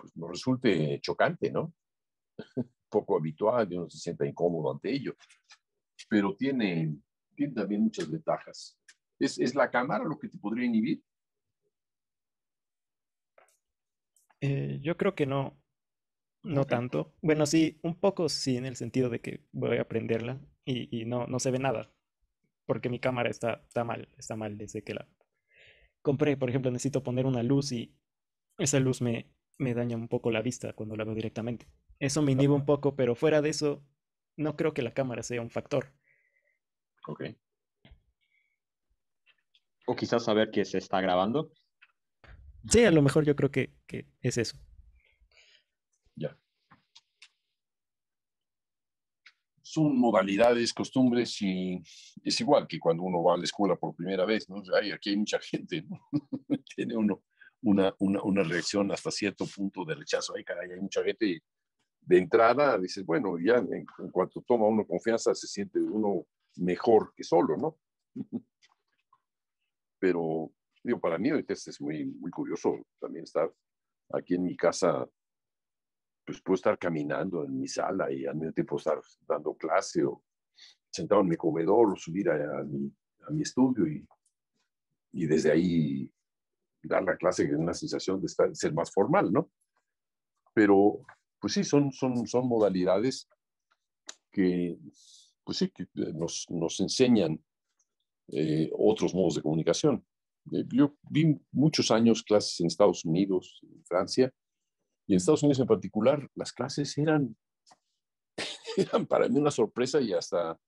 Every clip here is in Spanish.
pues, nos resulte chocante, ¿no? Poco habitual, y uno se sienta incómodo ante ello, pero tiene también muchas ventajas. ¿Es la cámara lo que te podría inhibir? Yo creo que no, no Ok, tanto. Bueno, sí, un poco sí, en el sentido de que voy a aprenderla y no, no se ve nada, porque mi cámara está mal desde que la compré. Por ejemplo, necesito poner una luz y esa luz me daña un poco la vista cuando la veo directamente. Eso me inhibe un poco, pero fuera de eso, no creo que la cámara sea un factor. ok, O quizás saber que se está grabando. Sí, a lo mejor yo creo que es eso. ya. Son modalidades, costumbres y es igual que cuando uno va a la escuela por primera vez, ¿no? Ay, aquí hay mucha gente, ¿no? Tiene uno una reacción hasta cierto punto de rechazo. Ay, caray, hay mucha gente y de entrada dices, bueno, ya en cuanto toma uno confianza se siente uno mejor que solo, ¿no? Pero digo, para mí ahorita es muy, muy curioso también estar aquí en mi casa, pues puedo estar caminando en mi sala y al mismo tiempo estar dando clase o sentado en mi comedor o subir a mi estudio y desde ahí dar la clase en una sensación de ser más formal, ¿no? Pero, pues sí, son modalidades que, pues sí, que nos enseñan otros modos de comunicación. Yo vi muchos años clases en Estados Unidos, en Francia, y en Estados Unidos en particular, las clases eran para mí una sorpresa y hasta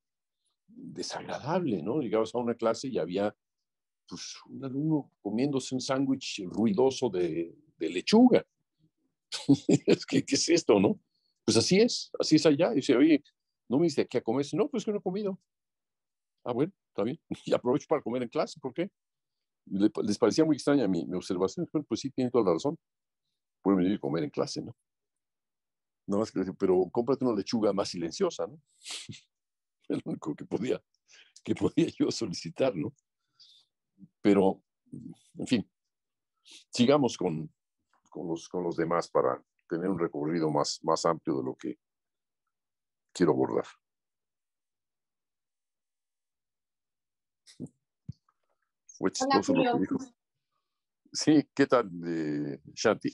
desagradable, ¿no? Llegabas a una clase y había pues, un alumno comiéndose un sándwich ruidoso de lechuga. ¿Qué es esto, no? Pues así es allá. Y dice, oye, ¿no me dice qué a comer? No, pues que no he comido. Ah, bueno, está bien. Y aprovecho para comer en clase, ¿por qué? Les parecía muy extraña mi observación. Bueno, pues sí, tiene toda la razón. Pueden venir a comer en clase, ¿no? No más que decir, pero cómprate una lechuga más silenciosa, ¿no? Es lo único que podía yo solicitar, ¿no? Pero, en fin, sigamos con los demás para tener un recorrido más amplio de lo que quiero abordar. Fue Hola, chistoso lo que Julio. dijo. Sí, ¿qué tal, Shanti?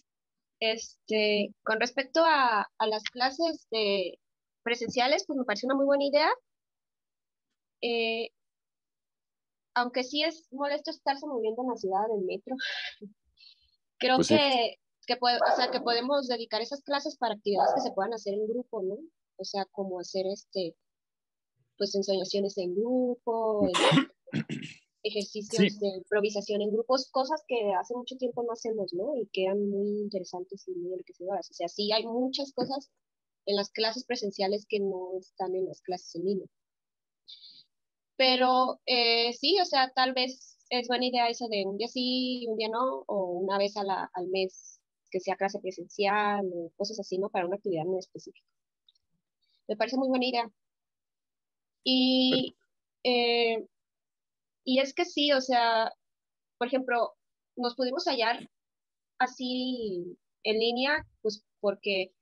Con respecto a las clases presenciales, pues me parece una muy buena idea, eh, aunque sí es molesto estarse moviendo en la ciudad en metro. Creo Pues sí, o sea, que podemos dedicar esas clases para actividades que se puedan hacer en grupo, ¿no? O sea, como hacer pues ensoñaciones en grupo, sí, ejercicios de improvisación en grupos, cosas que hace mucho tiempo no hacemos, ¿no? Y que eran muy interesantes y muy enriquecedoras. O sea, sí hay muchas cosas en las clases presenciales que no están en las clases en línea. Pero sí, o sea, tal vez es buena idea eso de un día sí, un día no, o una vez al mes que sea clase presencial o cosas así, ¿no? Para una actividad muy específica. Me parece muy buena idea. Y, eh, y es que sí, o sea, por ejemplo, nos pudimos hallar así en línea, pues porque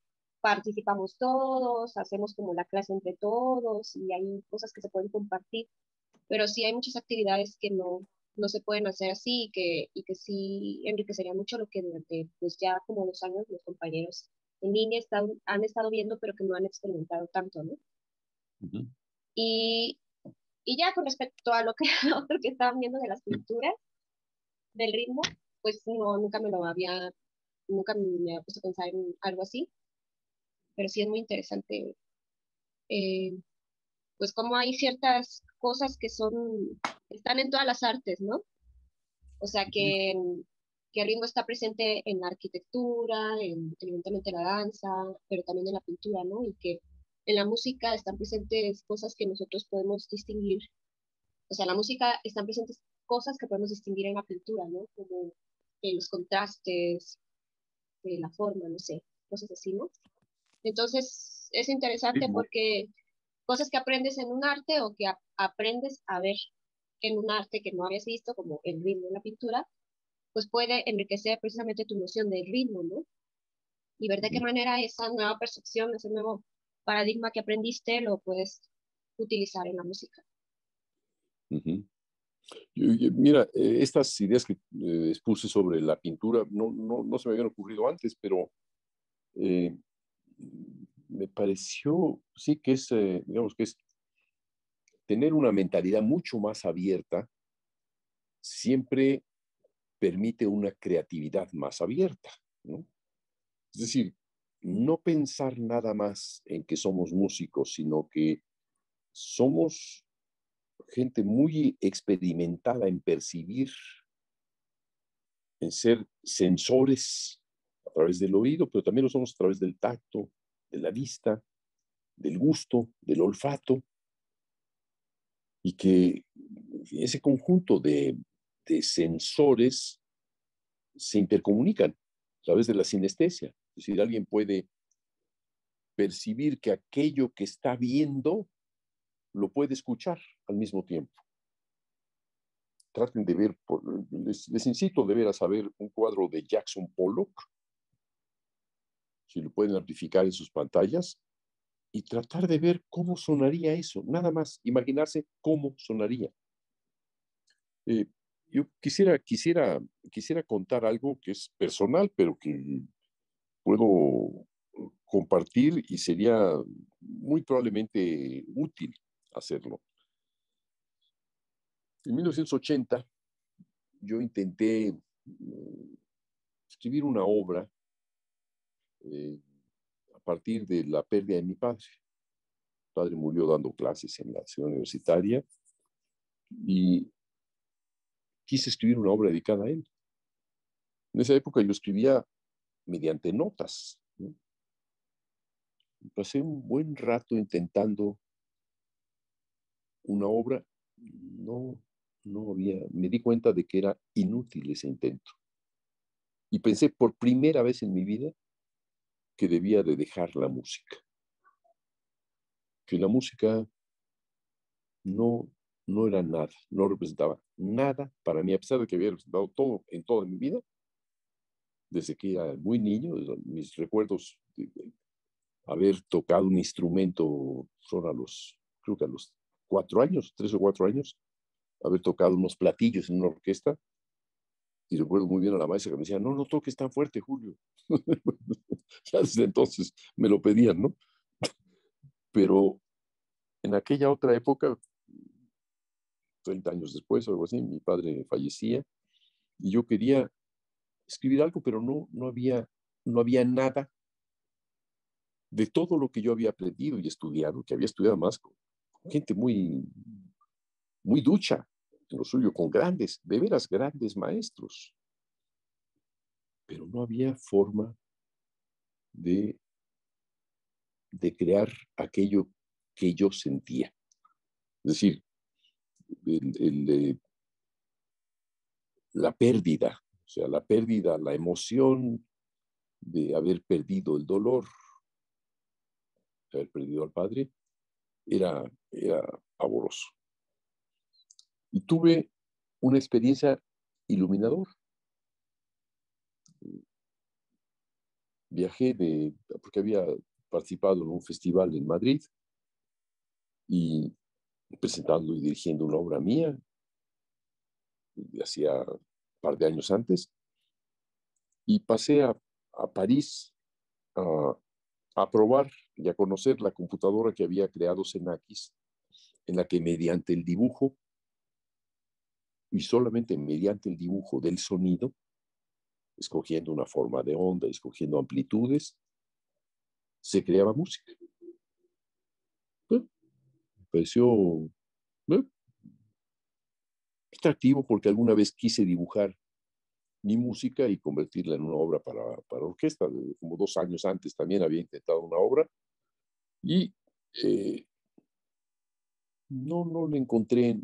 participamos todos, hacemos como la clase entre todos y hay cosas que se pueden compartir, pero sí hay muchas actividades que no se pueden hacer así y que sí enriquecería mucho lo que durante pues ya como 2 años los compañeros en línea han estado viendo, pero que no han experimentado tanto, ¿no? ujú, Y, y ya con respecto a lo que, a otro que estaban viendo de las pinturas, del ritmo, pues no, nunca me había puesto a pensar en algo así, pero sí es muy interesante, eh, pues como hay ciertas cosas están en todas las artes, ¿no? O sea que el ritmo está presente en la arquitectura, evidentemente la danza, pero también en la pintura, ¿no? Y que en la música están presentes cosas que nosotros podemos distinguir, o sea, en la música están presentes cosas que podemos distinguir en la pintura, ¿no? Como los contrastes, la forma, no sé, cosas así, ¿no? Entonces, es sí, interesante porque cosas que aprendes en un arte o que aprendes a ver en un arte que no habías visto, como el ritmo en la pintura, pues puede enriquecer precisamente tu noción del ritmo, ¿no? y ver de qué manera esa nueva percepción, ese nuevo paradigma que aprendiste lo puedes utilizar en la música. Ujú. Mira, estas ideas que expuse sobre la pintura no se me habían ocurrido antes, pero eh, me pareció, sí, que es, digamos, que es tener una mentalidad mucho más abierta, siempre permite una creatividad más abierta, ¿no? Es decir, no pensar nada más en que somos músicos, sino que somos gente muy experimentada en percibir, en ser sensores a través del oído, pero también lo somos a través del tacto, de la vista, del gusto, del olfato, y que ese conjunto de sensores se intercomunican a través de la sinestesia. Es decir, alguien puede percibir que aquello que está viendo lo puede escuchar al mismo tiempo. Traten de ver, les incito de ver a saber un cuadro de Jackson Pollock, si lo pueden amplificar en sus pantallas, y tratar de ver cómo sonaría eso, nada más, imaginarse cómo sonaría. Eh, yo quisiera contar algo que es personal, pero que puedo compartir y sería muy probablemente útil hacerlo. En 1980 yo intenté escribir una obra a partir de la pérdida de mi padre. Mi padre murió dando clases en la ciudad universitaria y quise escribir una obra dedicada a él. En esa época yo escribía mediante notas, ¿no? Pasé un buen rato intentando una obra, me di cuenta de que era inútil ese intento. Y pensé por primera vez en mi vida que debía de dejar la música, que la música no, no era nada, no representaba nada para mí, a pesar de que había representado todo en toda mi vida, desde que era muy niño, mis recuerdos de haber tocado un instrumento son creo que a los 4 años, 3 o 4 años, haber tocado unos platillos en una orquesta, y recuerdo muy bien a la maestra que me decía, no toques tan fuerte, Julio. Ya desde entonces me lo pedían, ¿no? Pero en aquella otra época, 30 años después o algo así, mi padre fallecía y yo quería escribir algo, pero no había nada de todo lo que yo había aprendido y estudiado, que había estudiado más con gente muy, muy ducha en lo suyo, con grandes, de veras grandes maestros, pero no había forma de, de crear aquello que yo sentía. Es decir, la pérdida, o sea, la pérdida, la emoción de haber perdido el dolor, de haber perdido al padre, era pavoroso. Y tuve una experiencia iluminadora. Viajé porque había participado en un festival en Madrid y presentando y dirigiendo una obra mía, hacía un par de años antes, y pasé a París a, a probar y a conocer la computadora que había creado Xenakis, en la que mediante el dibujo, y solamente mediante el dibujo del sonido, escogiendo una forma de onda, escogiendo amplitudes, se creaba música. Me pareció atractivo porque alguna vez quise dibujar mi música y convertirla en una obra para orquesta. Como 2 años antes también había intentado una obra y no le encontré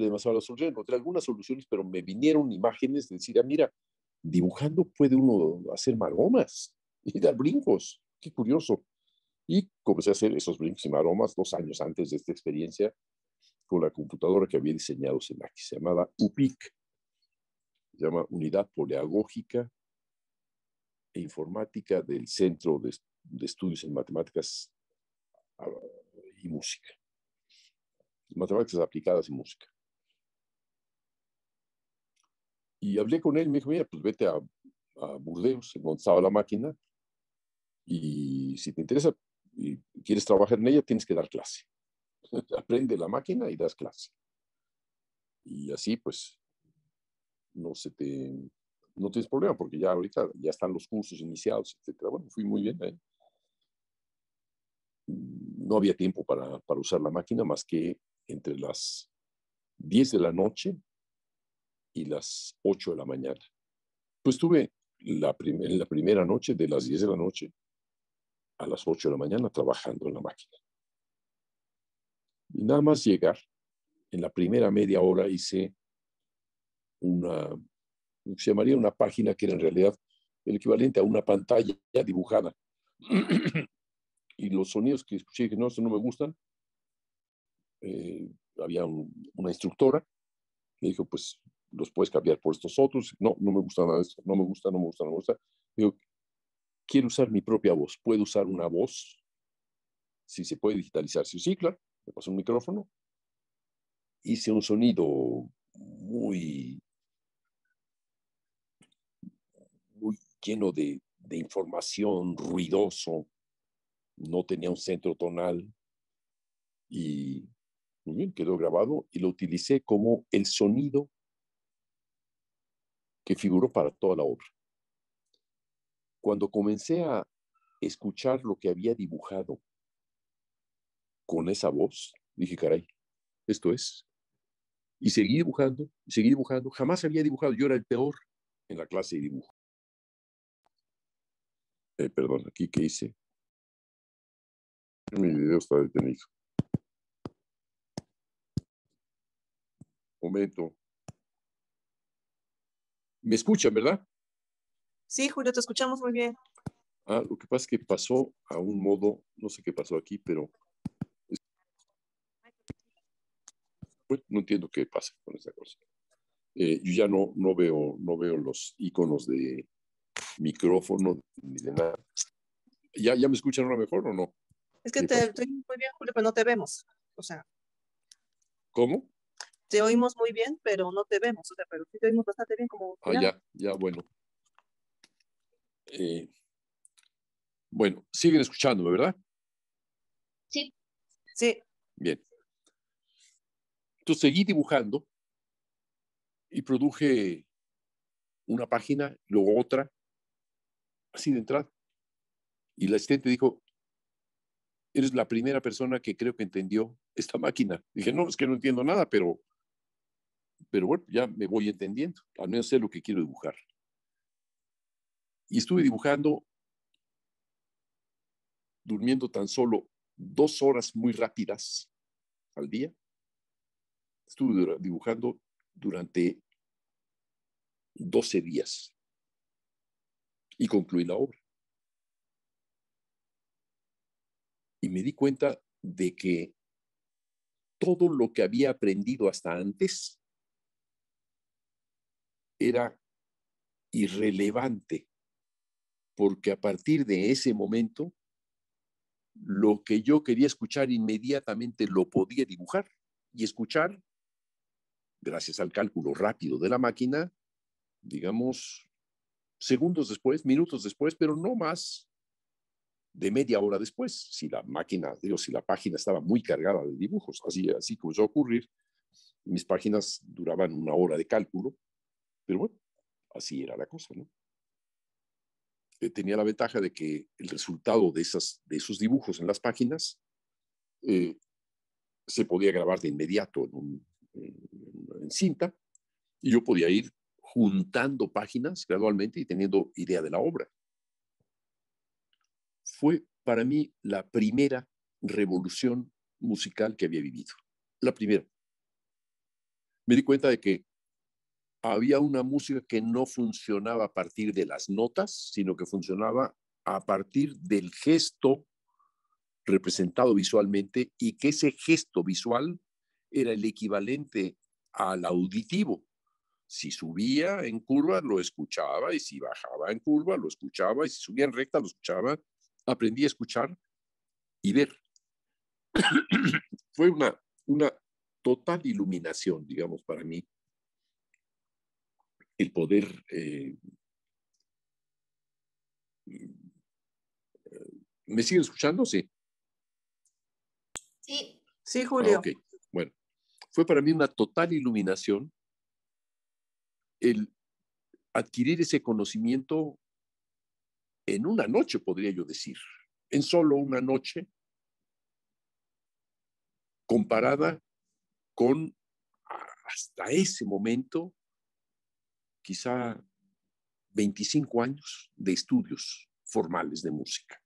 demasiado la solución. Encontré algunas soluciones, pero me vinieron imágenes de decir, mira, dibujando puede uno hacer maromas y dar brincos. Qué curioso. Y comencé a hacer esos brincos y maromas 2 años antes de esta experiencia con la computadora que había diseñado Xenakis. Se llamaba UPIC, se llama Unidad Poleagógica e Informática del Centro de Estudios en Matemáticas y Música. Matemáticas aplicadas y música. Y hablé con él, me dijo, mira, pues vete a Burdeos, en donde estaba la máquina, y si te interesa y quieres trabajar en ella, tienes que dar clase. Aprende la máquina y das clase. Y así, pues, no tienes problema, porque ya ahorita ya están los cursos iniciados, etcétera. Bueno, fui muy bien, ¿eh? No había tiempo para usar la máquina más que entre las 10 de la noche y las 8 de la mañana. Pues estuve la primera noche, de las 10 de la noche a las 8 de la mañana, trabajando en la máquina. Y nada más llegar, en la primera media hora hice lo que se llamaría una página, que era en realidad el equivalente a una pantalla ya dibujada. Y los sonidos que escuché, que no, esto no me gustan. Había una instructora, me dijo, pues los puedes cambiar por estos otros. No, no me gusta nada de esto, no me gusta, no me gusta, no me gusta. Digo, quiero usar mi propia voz. ¿Puedo usar una voz? Si se puede digitalizar. Sí, claro. Me pasó un micrófono. Hice un sonido muy, muy lleno de información, ruidoso. No tenía un centro tonal. Y muy bien, quedó grabado y lo utilicé como el sonido que figuró para toda la obra. Cuando comencé a escuchar lo que había dibujado con esa voz, dije, caray, esto es. Y seguí dibujando, y seguí dibujando. Jamás había dibujado. Yo era el peor en la clase de dibujo. Perdón, aquí, ¿qué hice? Mi video está detenido. Momento. ¿Me escuchan, verdad? Sí, Julio, te escuchamos muy bien. Lo que pasa es que pasó a un modo, no sé qué pasó aquí, pero bueno, no entiendo qué pasa con esa cosa. Yo ya no veo los iconos de micrófono ni de nada. ¿Ya me escuchan ahora mejor o no? Es que te oímos muy bien, Julio, pero no te vemos. O sea, ¿Cómo? te oímos muy bien, pero no te vemos. O sea, pero sí te oímos bastante bien como... Ya, bueno. Bueno, siguen escuchándome, ¿verdad? Sí. Sí. Bien. Entonces seguí dibujando y produje una página, luego otra, así de entrada. Y la asistente dijo, eres la primera persona que creo que entendió esta máquina. Dije, no, es que no entiendo nada, pero bueno, ya me voy entendiendo. Al menos sé lo que quiero dibujar. Y estuve dibujando, durmiendo tan solo 2 horas muy rápidas al día. Estuve dibujando durante 12 días y concluí la obra. Y me di cuenta de que todo lo que había aprendido hasta antes era irrelevante, porque a partir de ese momento, lo que yo quería escuchar inmediatamente lo podía dibujar y escuchar, gracias al cálculo rápido de la máquina, digamos, segundos después, minutos después, pero no más de media hora después, si la máquina, si la página estaba muy cargada de dibujos. Así comenzó a ocurrir. Mis páginas duraban 1 hora de cálculo, pero bueno, así era la cosa, ¿no? Tenía la ventaja de que el resultado de esos dibujos en las páginas se podía grabar de inmediato en cinta, y yo podía ir juntando páginas gradualmente y teniendo idea de la obra. Fue para mí la primera revolución musical que había vivido. La primera. Me di cuenta de que había una música que no funcionaba a partir de las notas, sino que funcionaba a partir del gesto representado visualmente, y que ese gesto visual era el equivalente al auditivo. Si subía en curva, lo escuchaba, y si bajaba en curva, lo escuchaba, y si subía en recta, lo escuchaba. Aprendí a escuchar y ver. Fue una total iluminación, digamos, para mí, el poder ¿me siguen escuchando? Sí. Sí. Sí, Ah, Julio. ok. Bueno, fue para mí una total iluminación el adquirir ese conocimiento en una noche, podría yo decir, en solo una noche, comparada con hasta ese momento, quizá 25 años de estudios formales de música.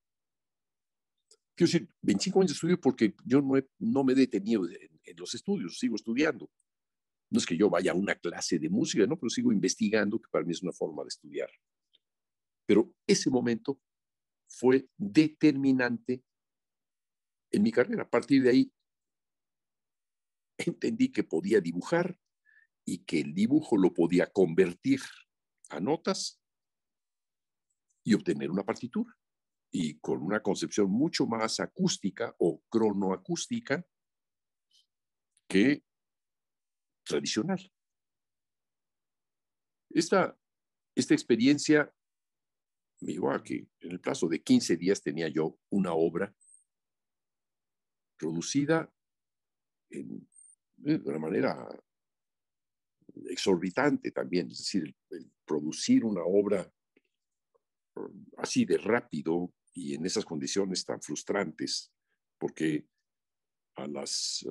Quiero decir, 25 años de estudio porque yo no me he detenido en los estudios, sigo estudiando. No es que yo vaya a una clase de música, ¿no? Pero sigo investigando, que para mí es una forma de estudiar. Pero ese momento fue determinante en mi carrera. A partir de ahí entendí que podía dibujar y que el dibujo lo podía convertir a notas y obtener una partitura. Y con una concepción mucho más acústica o cronoacústica que tradicional. Esta experiencia me llevó a que en el plazo de 15 días tenía yo una obra producida de una manera exorbitante también, es decir, el producir una obra así de rápido y en esas condiciones tan frustrantes, porque a las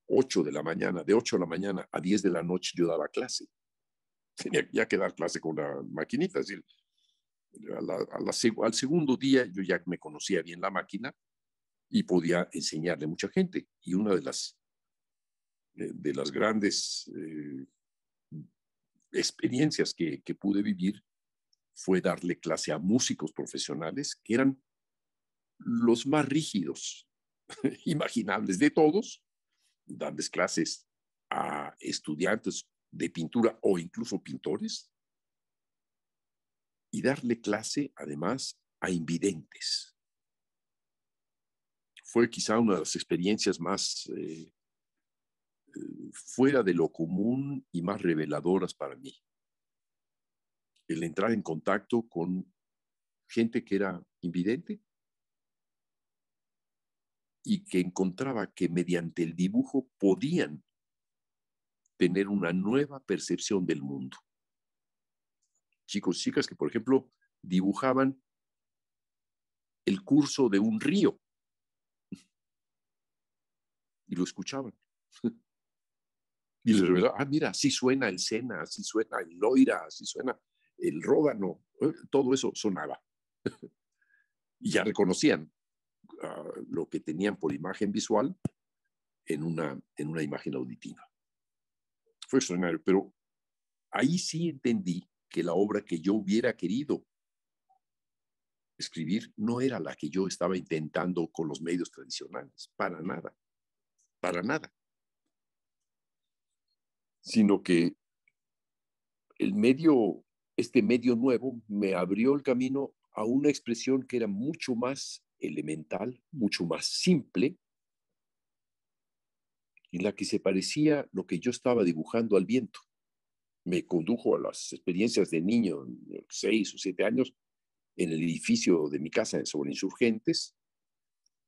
8 de la mañana, de 8 de la mañana a 10 de la noche yo daba clase. Tenía ya que dar clase con la maquinita, es decir, al segundo día yo ya me conocía bien la máquina y podía enseñarle a mucha gente. Y una de las grandes experiencias que pude vivir fue darle clase a músicos profesionales que eran los más rígidos imaginables de todos, darles clases a estudiantes de pintura o incluso pintores y darle clase además a invidentes. Fue quizá una de las experiencias más fuera de lo común y más reveladoras para mí. El entrar en contacto con gente que era invidente y que encontraba que mediante el dibujo podían tener una nueva percepción del mundo. Chicos y chicas que, por ejemplo, dibujaban el curso de un río y lo escuchaban. Y les revelaba, mira, así suena el Sena, así suena el Loira, así suena el Ródano, todo eso sonaba. Y ya reconocían lo que tenían por imagen visual en una imagen auditiva. Fue extraordinario, pero ahí sí entendí que la obra que yo hubiera querido escribir no era la que yo estaba intentando con los medios tradicionales, para nada, sino que este medio nuevo me abrió el camino a una expresión que era mucho más elemental, mucho más simple, en la que se parecía lo que yo estaba dibujando al viento. Me condujo a las experiencias de niño, 6 o 7 años, en el edificio de mi casa sobre Insurgentes,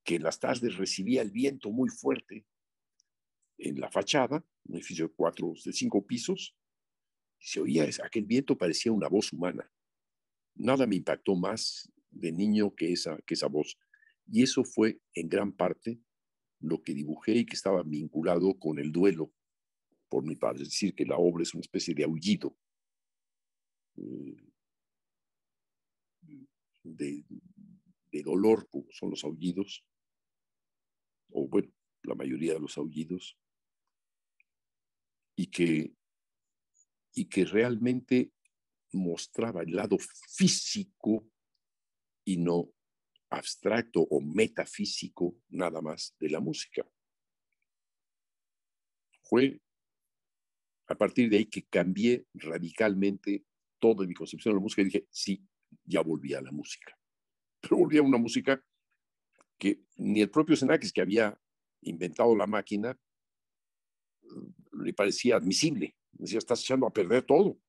que en las tardes recibía el viento muy fuerte en la fachada, un edificio de 5 pisos, y se oía aquel viento, parecía una voz humana. Nada me impactó más de niño que esa voz. Y eso fue en gran parte lo que dibujé y que estaba vinculado con el duelo por mi padre. Es decir, que la obra es una especie de aullido de, de dolor, como son los aullidos, o bueno, la mayoría de los aullidos, y que realmente mostraba el lado físico y no abstracto o metafísico nada más de la música. Fue a partir de ahí que cambié radicalmente toda mi concepción de la música y dije, sí, ya volví a la música. Pero volví a una música que ni el propio Xenakis, que había inventado la máquina, le parecía admisible. Decía, estás echando a perder todo.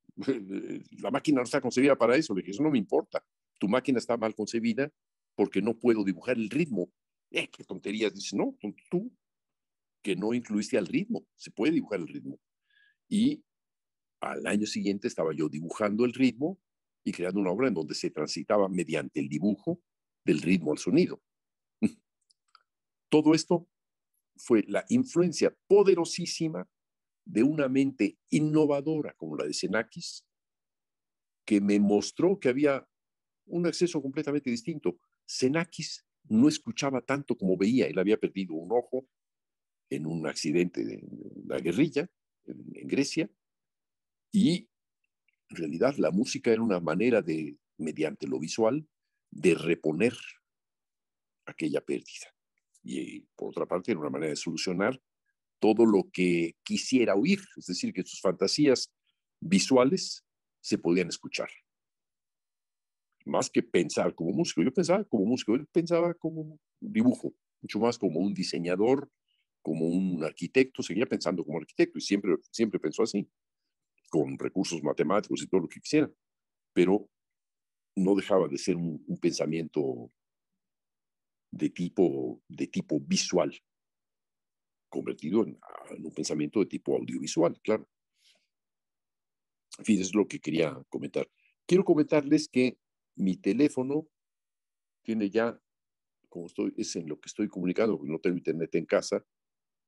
La máquina no está concebida para eso. Le dije, eso no me importa. Tu máquina está mal concebida porque no puedo dibujar el ritmo. Qué tonterías. Dice, no, tú que no incluiste al ritmo. Se puede dibujar el ritmo. Y al año siguiente estaba yo dibujando el ritmo y creando una obra en donde se transitaba mediante el dibujo del ritmo al sonido. Todo esto fue la influencia poderosísima de una mente innovadora como la de Xenakis, que me mostró que había un acceso completamente distinto. Xenakis no escuchaba tanto como veía. Él había perdido un ojo en un accidente de la guerrilla en Grecia, y en realidad la música era una manera de, mediante lo visual, de reponer aquella pérdida. Y por otra parte, era una manera de solucionar todo lo que quisiera oír, es decir, que sus fantasías visuales se podían escuchar. Más que pensar como músico, yo pensaba como músico, él pensaba como dibujo, mucho más como un diseñador, como un arquitecto, seguía pensando como arquitecto y siempre pensó así, con recursos matemáticos y todo lo que quisiera, pero no dejaba de ser un pensamiento de tipo visual, convertido en un pensamiento de tipo audiovisual, claro. En fin, es lo que quería comentar. Quiero comentarles que mi teléfono tiene ya, como es en lo que estoy comunicando, porque no tengo internet en casa,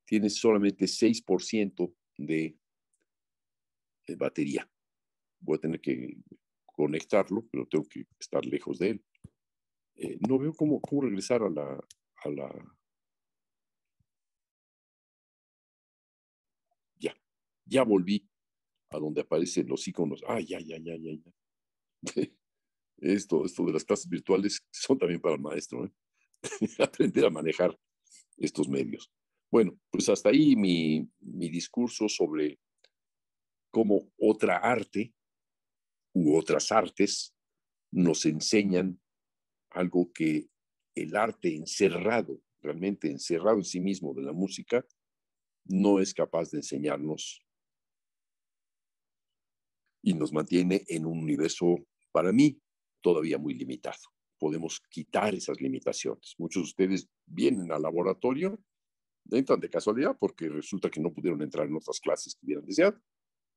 tiene solamente 6% de batería. Voy a tener que conectarlo, pero tengo que estar lejos de él. No veo cómo regresar a la... Ya volví a donde aparecen los iconos. Ya. Esto de las clases virtuales son también para el maestro, ¿eh? Aprender a manejar estos medios. Bueno, pues hasta ahí mi discurso sobre cómo otra arte u otras artes nos enseñan algo que el arte encerrado, realmente encerrado en sí mismo de la música, no es capaz de enseñarnos y nos mantiene en un universo, para mí, todavía muy limitado. Podemos quitar esas limitaciones. Muchos de ustedes vienen al laboratorio, entran de casualidad porque resulta que no pudieron entrar en otras clases que hubieran deseado,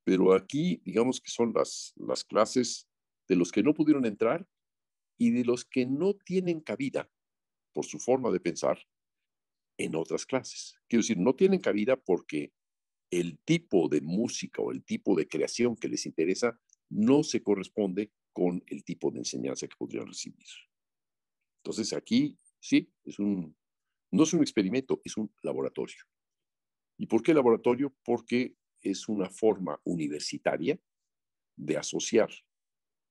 pero aquí digamos que son las clases de los que no pudieron entrar y de los que no tienen cabida por su forma de pensar en otras clases. Quiero decir, no tienen cabida porque el tipo de música o el tipo de creación que les interesa no se corresponde con el tipo de enseñanza que podrían recibir. Entonces aquí sí, no es un experimento, es un laboratorio. ¿Y por qué laboratorio? Porque es una forma universitaria de asociar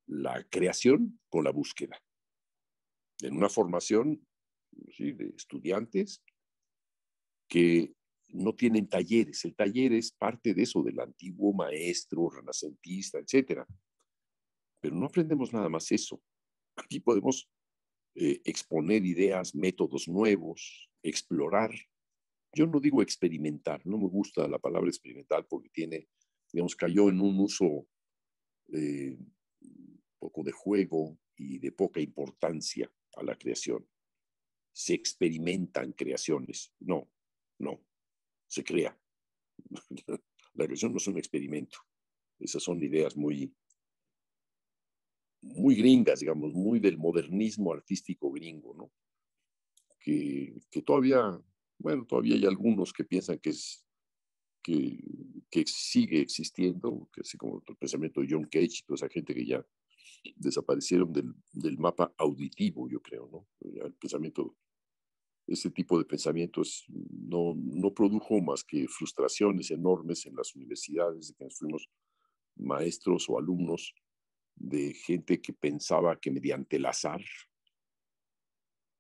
la creación con la búsqueda. En una formación, ¿sí?, de estudiantes que no tienen talleres. El taller es parte de eso, del antiguo maestro renacentista, etcétera. Pero no aprendemos nada más eso. Aquí podemos exponer ideas, métodos nuevos, explorar. Yo no digo experimentar, no me gusta la palabra experimental porque cayó en un uso poco de juego y de poca importancia a la creación. Se experimentan creaciones. No, se crea. La creación no es un experimento. Esas son ideas muy gringas, digamos, muy del modernismo artístico gringo, ¿no? Que todavía hay algunos que piensan que sigue existiendo, que así como el pensamiento de John Cage y toda esa gente que ya desaparecieron del mapa auditivo, yo creo, ¿no? El pensamiento, ese tipo de pensamientos no produjo más que frustraciones enormes en las universidades de quienes fuimos maestros o alumnos, de gente que pensaba que mediante el azar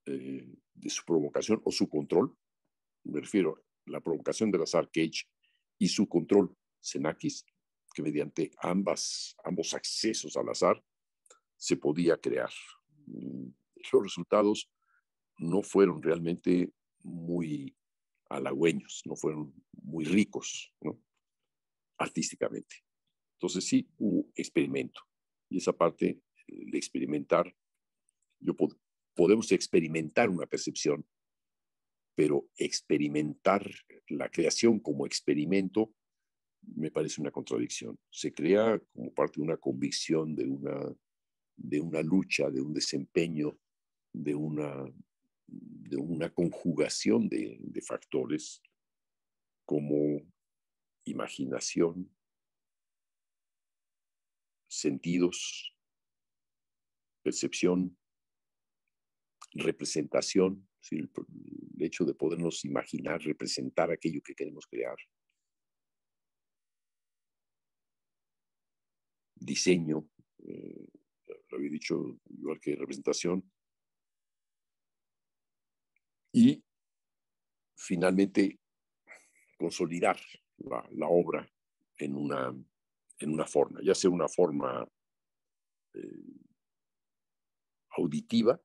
de su provocación o su control, me refiero a la provocación del azar Cage y su control Xenakis, que mediante ambos accesos al azar se podía crear. Los resultados no fueron realmente muy halagüeños, no fueron muy ricos, ¿no? Artísticamente. Entonces sí hubo experimento. Y esa parte de experimentar, podemos experimentar una percepción, pero experimentar la creación como experimento me parece una contradicción. Se crea como parte de una convicción, de una lucha, de un desempeño, de una conjugación de factores como imaginación, sentidos, percepción, representación, ¿sí? El hecho de podernos imaginar, representar aquello que queremos crear, diseño, lo había dicho igual que representación, y finalmente consolidar la obra en una forma, ya sea una forma auditiva,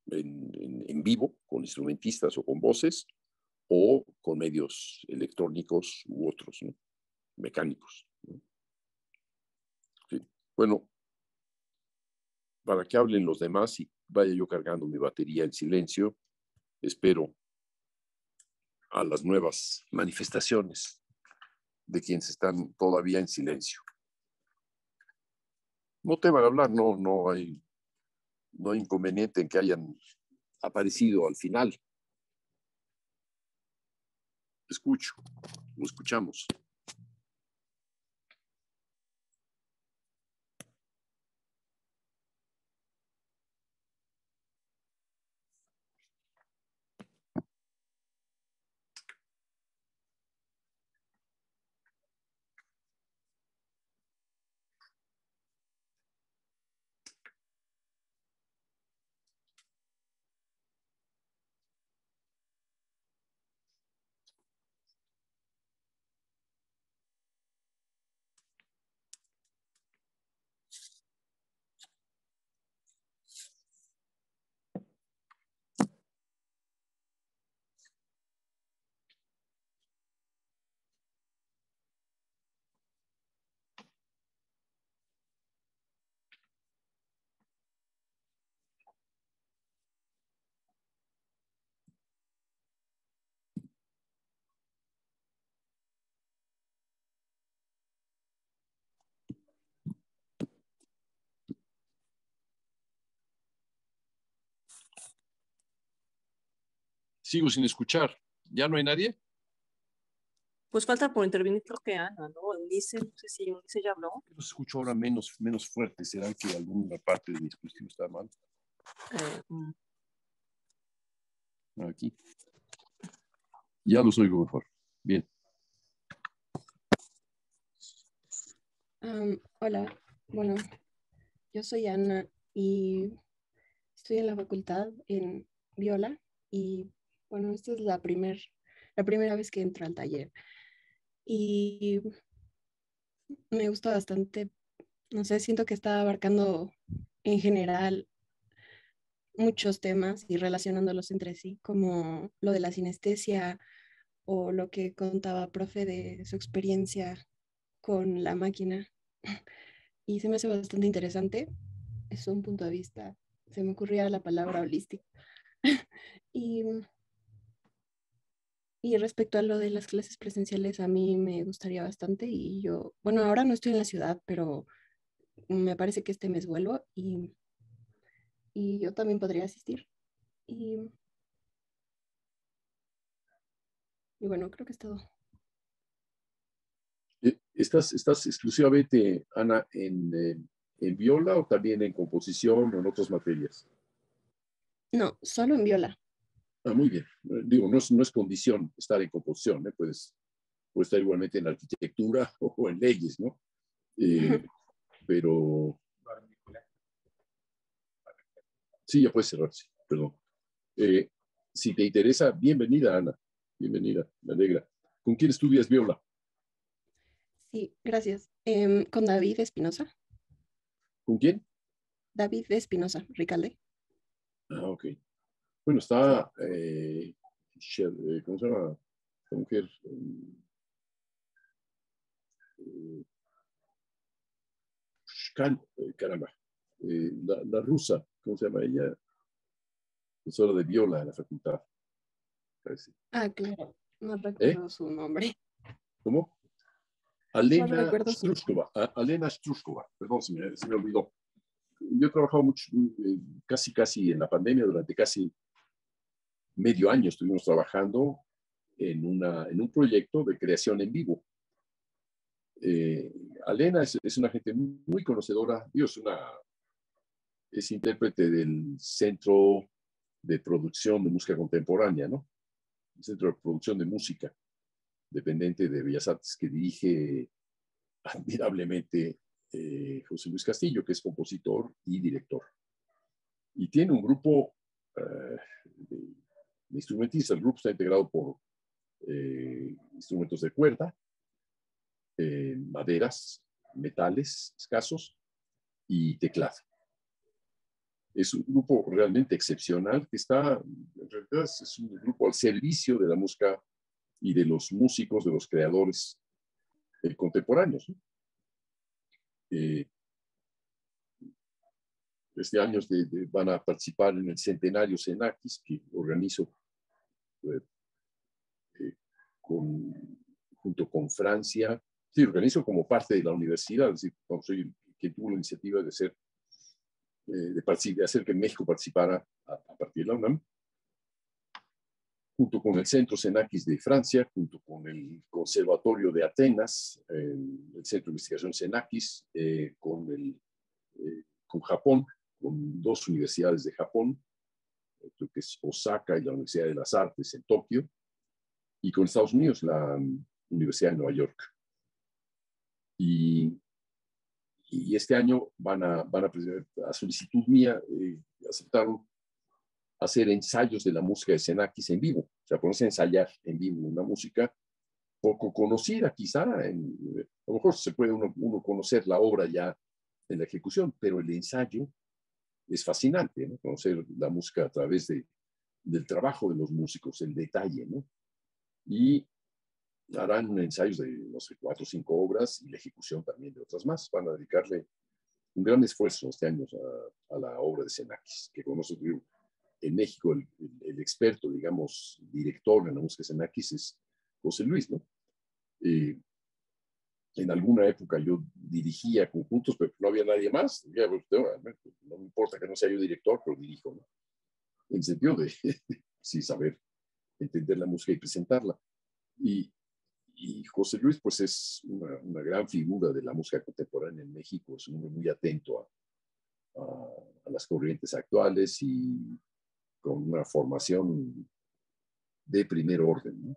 en vivo, con instrumentistas o con voces, o con medios electrónicos u otros, ¿no? Mecánicos, ¿no? Sí. Bueno, para que hablen los demás y vaya yo cargando mi batería en silencio, espero a las nuevas manifestaciones de quienes están todavía en silencio. No teman hablar, no hay inconveniente en que hayan aparecido al final. Escucho, lo escuchamos. Sigo sin escuchar. ¿Ya no hay nadie? Pues falta por intervenir, creo que Ana, ¿no? Eunice, no sé si Eunice ya habló. Los escucho ahora menos fuerte. ¿Será que alguna parte de mi dispositivo está mal? Eh, mm, Aquí. Ya los oigo mejor. Bien. Hola, bueno, yo soy Ana y estoy en la facultad en Viola y bueno, esta es la primera vez que entro al taller y me gusta bastante, no sé, siento que está abarcando en general muchos temas y relacionándolos entre sí, como lo de la sinestesia o lo que contaba profe de su experiencia con la máquina. Y se me hace bastante interesante. Es un punto de vista. Se me ocurría la palabra holística. Y, y respecto a lo de las clases presenciales, a mí me gustaría bastante. Y yo, bueno, ahora no estoy en la ciudad, pero me parece que este mes vuelvo y yo también podría asistir. Y, y bueno, creo que es todo. ¿Estás exclusivamente, Ana, en viola o también en composición o en otras materias? No, solo en viola. Muy bien. Digo, no es condición estar en composición, ¿eh? Puedes estar igualmente en arquitectura o en leyes, ¿no? Pero sí, ya puedes cerrar, sí, perdón. Si te interesa, bienvenida, Ana. Bienvenida, me alegra. ¿Con quién estudias viola? Sí, gracias. Con David Espinosa. ¿Con quién? David Espinosa, Ricalde. Ah, ok. Bueno, está, ¿cómo se llama? Esta mujer. Caramba. La rusa, ¿cómo se llama ella? Profesora de viola en la facultad, parece. Ah, claro. No ¿Eh? recuerdo su nombre. ¿Cómo? No Alena recuerdo su nombre. Struskova. Alena Struskova. Perdón, se me olvidó. Yo he trabajado mucho, casi en la pandemia, durante casi medio año estuvimos trabajando en un proyecto de creación en vivo. Eh, Alena es una gente muy conocedora, es intérprete del Centro de Producción de Música Contemporánea, ¿no? El Centro de Producción de Música, dependiente de Bellas Artes, que dirige admirablemente José Luis Castillo, que es compositor y director. Y tiene un grupo de instrumentistas. El grupo está integrado por instrumentos de cuerda, maderas, metales escasos y teclado. Es un grupo realmente excepcional que está, en realidad es un grupo al servicio de la música y de los músicos, de los creadores contemporáneos, ¿no? Este año van a participar en el Centenario Xenakis, que organizo eh, eh, junto con Francia. Sí, organizo como parte de la universidad, es decir, soy quien tuvo la iniciativa de de hacer que México participara a partir de la UNAM, junto con el Centro Xenakis de Francia, junto con el Conservatorio de Atenas, el Centro de Investigación Xenakis, con Japón, con dos universidades de Japón, creo que es Osaka y la Universidad de las Artes en Tokio, y con Estados Unidos, la Universidad de Nueva York. Y este año a solicitud mía, aceptaron hacer ensayos de la música de Xenakis en vivo, o sea, ponerse a ensayar en vivo una música poco conocida quizá, a lo mejor se puede uno conocer la obra ya en la ejecución, pero el ensayo es fascinante, ¿no? Conocer la música a través del trabajo de los músicos, el detalle, ¿no? Y harán ensayos de, no sé, 4 o 5 obras y la ejecución también de otras más. Van a dedicarle un gran esfuerzo este año a la obra de Xenakis, que conoce en México el experto, digamos, director en la música de Xenakis es José Luis, ¿no? En alguna época yo dirigía conjuntos, pero no había nadie más. No me importa que no sea yo director, pero dirijo, ¿no? En el sentido de sí saber entender la música y presentarla. Y José Luis, pues es una gran figura de la música contemporánea en México, es un hombre muy atento a las corrientes actuales y con una formación de primer orden, ¿no?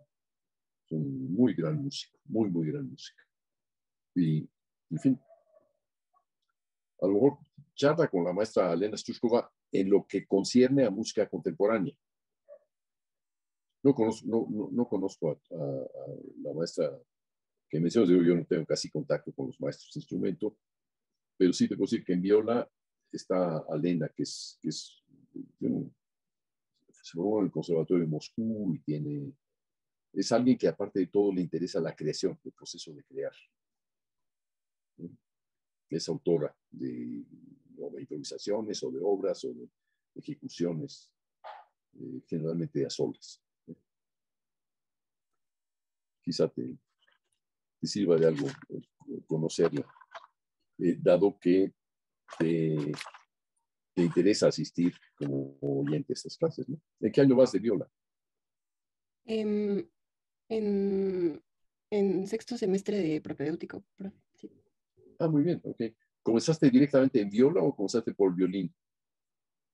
Es un muy gran músico, muy gran músico. Y, en fin, a lo mejor charla con la maestra Elena Stushkova en lo que concierne a música contemporánea. No conozco a la maestra que mencionas, yo no tengo casi contacto con los maestros de instrumento, pero sí te puedo decir que en viola está Alena, que se formó en el Conservatorio de Moscú y es alguien que aparte de todo le interesa la creación, el proceso de crear. Es autora de improvisaciones o de obras o de ejecuciones, generalmente a solas. Quizá te sirva de algo conocerla, dado que te interesa asistir como oyente a estas clases, ¿no? ¿En qué año vas de viola? En, en sexto semestre de propedéutico, profe. Sí. Ah, muy bien, ok. ¿Comenzaste directamente en viola o comenzaste por violín?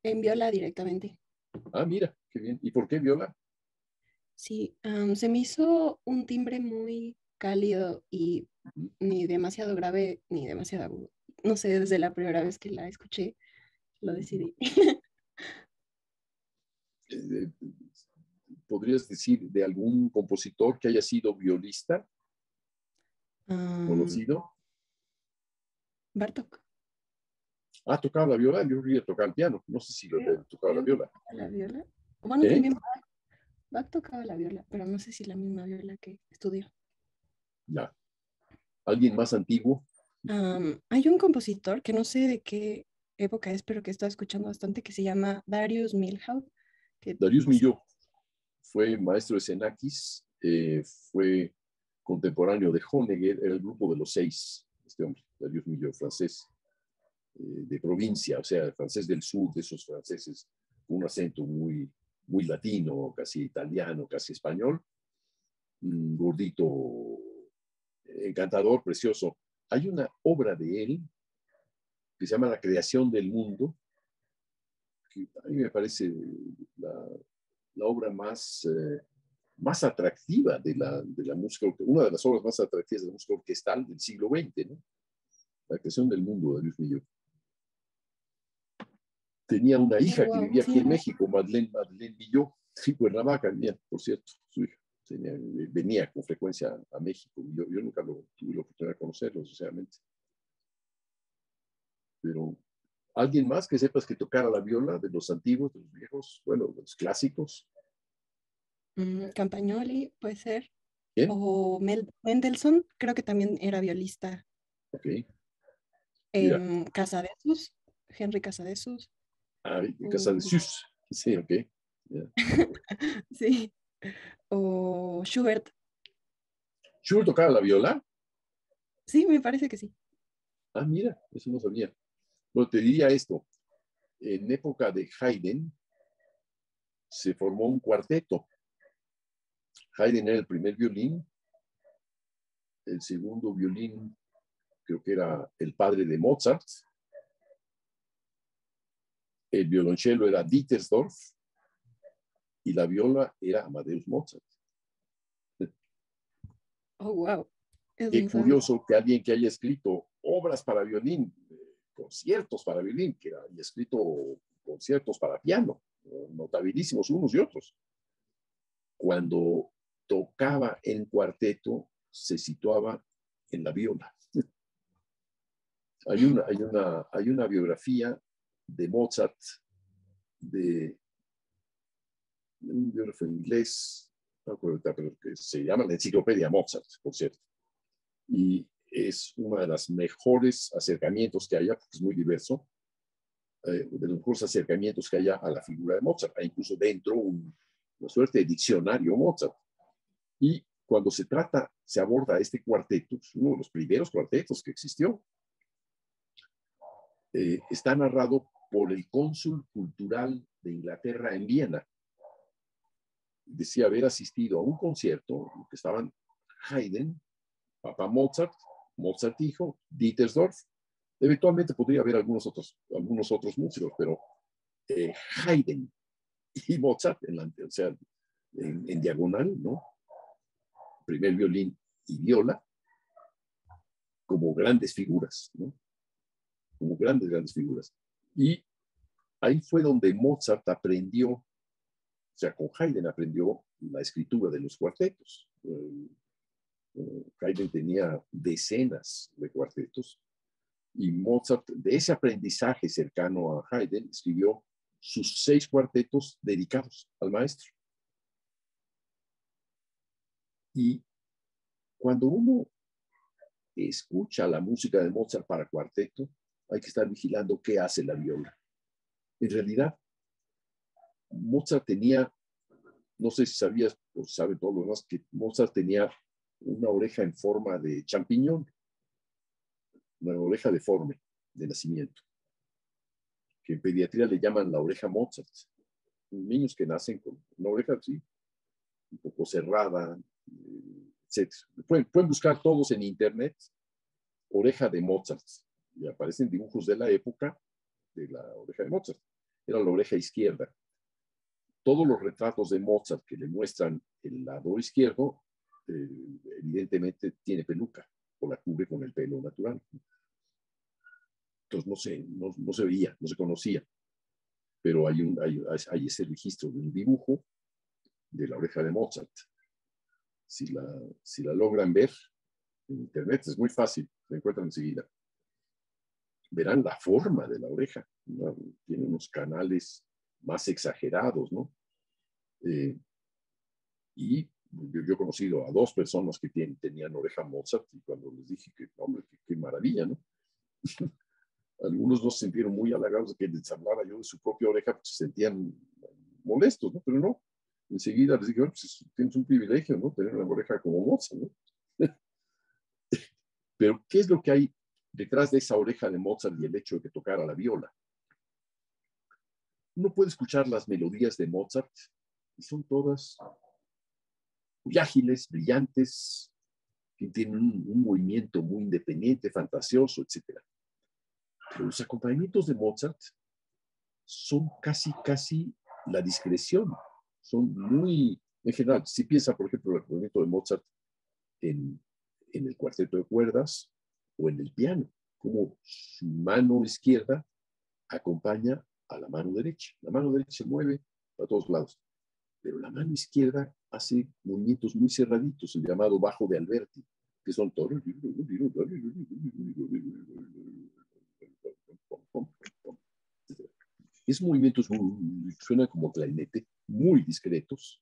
En viola directamente. Ah, mira, qué bien. ¿Y por qué viola? Sí, se me hizo un timbre muy cálido y ni demasiado grave ni demasiado agudo. No sé, desde la primera vez que la escuché, lo decidí. Eh, ¿Podrías decir de algún compositor que haya sido violista? conocido. Bartók. Ah, tocaba la viola, yo quería tocar el piano. No sé si tocaba la Creo que viola. tocaba la viola. Bueno, ¿Eh? también Bach tocaba la viola, pero no sé si la misma viola que estudió. Ya. ¿Alguien más antiguo? Hay un compositor que no sé de qué época es, pero que he estado escuchando bastante, que se llama Darius Milhaud, que Darius no sé. Milhaud fue maestro de Xenakis, fue contemporáneo de Honegger, era el grupo de los 6, este hombre, Darius Milhaud, francés, de provincia, o sea, francés del sur, de esos franceses con un acento muy, muy latino, casi italiano, casi español, un gordito, encantador, precioso. Hay una obra de él que se llama La creación del mundo, que a mí me parece la obra más atractiva de la música, una de las obras más atractivas de la música orquestal del siglo XX, ¿no? La creación del mundo de Luis Milhaud. Tenía una Oh, hija que wow, vivía aquí sí, en México, Madeleine Milhaud, sí, Cuernavaca, mía, por cierto, su hija. Venía con frecuencia a México. Yo nunca tuve la oportunidad de conocerlo, sinceramente. Pero alguien más que sepas que tocara la viola, de los antiguos, de los viejos, bueno, de los clásicos. Campagnoli puede ser. ¿Quién? O Mendelssohn, creo que también era violista. Ok, mira, Casadesus, Henry Casadesus. en casa de O, Sus. Sí, ok. Yeah. sí. O Schubert. ¿Schubert tocaba la viola? Sí, me parece que sí. Ah, mira, eso no sabía. Bueno, te diría esto. En época de Haydn se formó un cuarteto. Haydn era el primer violín, el segundo violín creo que era el padre de Mozart, el violonchelo era Dittersdorf y la viola era Amadeus Mozart. Oh, wow. Eso Qué no sabía. curioso que alguien que haya escrito obras para violín, conciertos para violín, que haya escrito conciertos para piano, notabilísimos unos y otros. Cuando tocaba en cuarteto, se situaba en la viola. Hay una biografía de Mozart, de un biógrafo inglés, no recuerdo, pero que se llama la Enciclopedia Mozart, por cierto. Y es uno de los mejores acercamientos que haya, porque es muy diverso, de los mejores acercamientos que haya a la figura de Mozart. Hay incluso dentro una suerte de diccionario Mozart. Y cuando se aborda este cuarteto, es uno de los primeros cuartetos que existió, está narrado por el cónsul cultural de Inglaterra en Viena. Decía haber asistido a un concierto en que estaban Haydn, Papa Mozart, Mozart hijo, Dittersdorf. Eventualmente podría haber algunos otros músicos, pero Haydn y Mozart, o sea, en diagonal, ¿no? Primer violín y viola, como grandes figuras, ¿no? Como grandes figuras. Y ahí fue donde Mozart aprendió, o sea, con Haydn aprendió la escritura de los cuartetos. Haydn tenía decenas de cuartetos y Mozart, de ese aprendizaje cercano a Haydn, escribió sus 6 cuartetos dedicados al maestro. Y cuando uno escucha la música de Mozart para cuarteto, hay que estar vigilando qué hace la viola. En realidad, Mozart tenía, no sé si sabías o saben todos los demás, que Mozart tenía una oreja en forma de champiñón, una oreja deforme de nacimiento, que en pediatría le llaman la oreja Mozart. Niños que nacen con una oreja así, un poco cerrada, etc. Pueden buscar todos en internet oreja de Mozart y aparecen dibujos de la época de la oreja de Mozart. Era la oreja izquierda. Todos los retratos de Mozart que le muestran el lado izquierdo, evidentemente tiene peluca o la cubre con el pelo natural. Entonces no se veía, no se conocía, pero hay ese registro de un dibujo de la oreja de Mozart. Si la logran ver, En internet es muy fácil, se encuentran enseguida. Verán la forma de la oreja, ¿no? Tiene unos canales más exagerados, ¿no? Y yo he conocido a 2 personas que tenían oreja Mozart y cuando les dije que, hombre, qué maravilla, ¿no? Algunos no se sintieron muy halagados de que les hablara yo de su propia oreja, porque se sentían molestos, ¿no? Pero no, enseguida les dije, bueno, pues tienes un privilegio, ¿no? Tener una oreja como Mozart, ¿no? Pero, ¿qué es lo que hay detrás de esa oreja de Mozart y el hecho de que tocara la viola? Uno puede escuchar las melodías de Mozart y son todas muy ágiles, brillantes, que tienen un movimiento muy independiente, fantasioso, etc. Pero los acompañamientos de Mozart son casi la discreción. Son muy, en general, si piensa, por ejemplo, el acompañamiento de Mozart en el cuarteto de cuerdas o en el piano, como su mano izquierda acompaña a la mano derecha. La mano derecha se mueve a todos lados, pero la mano izquierda hace movimientos muy cerraditos, el llamado bajo de Alberti, que son todos. Es movimientos suenan como clarinete, muy discretos,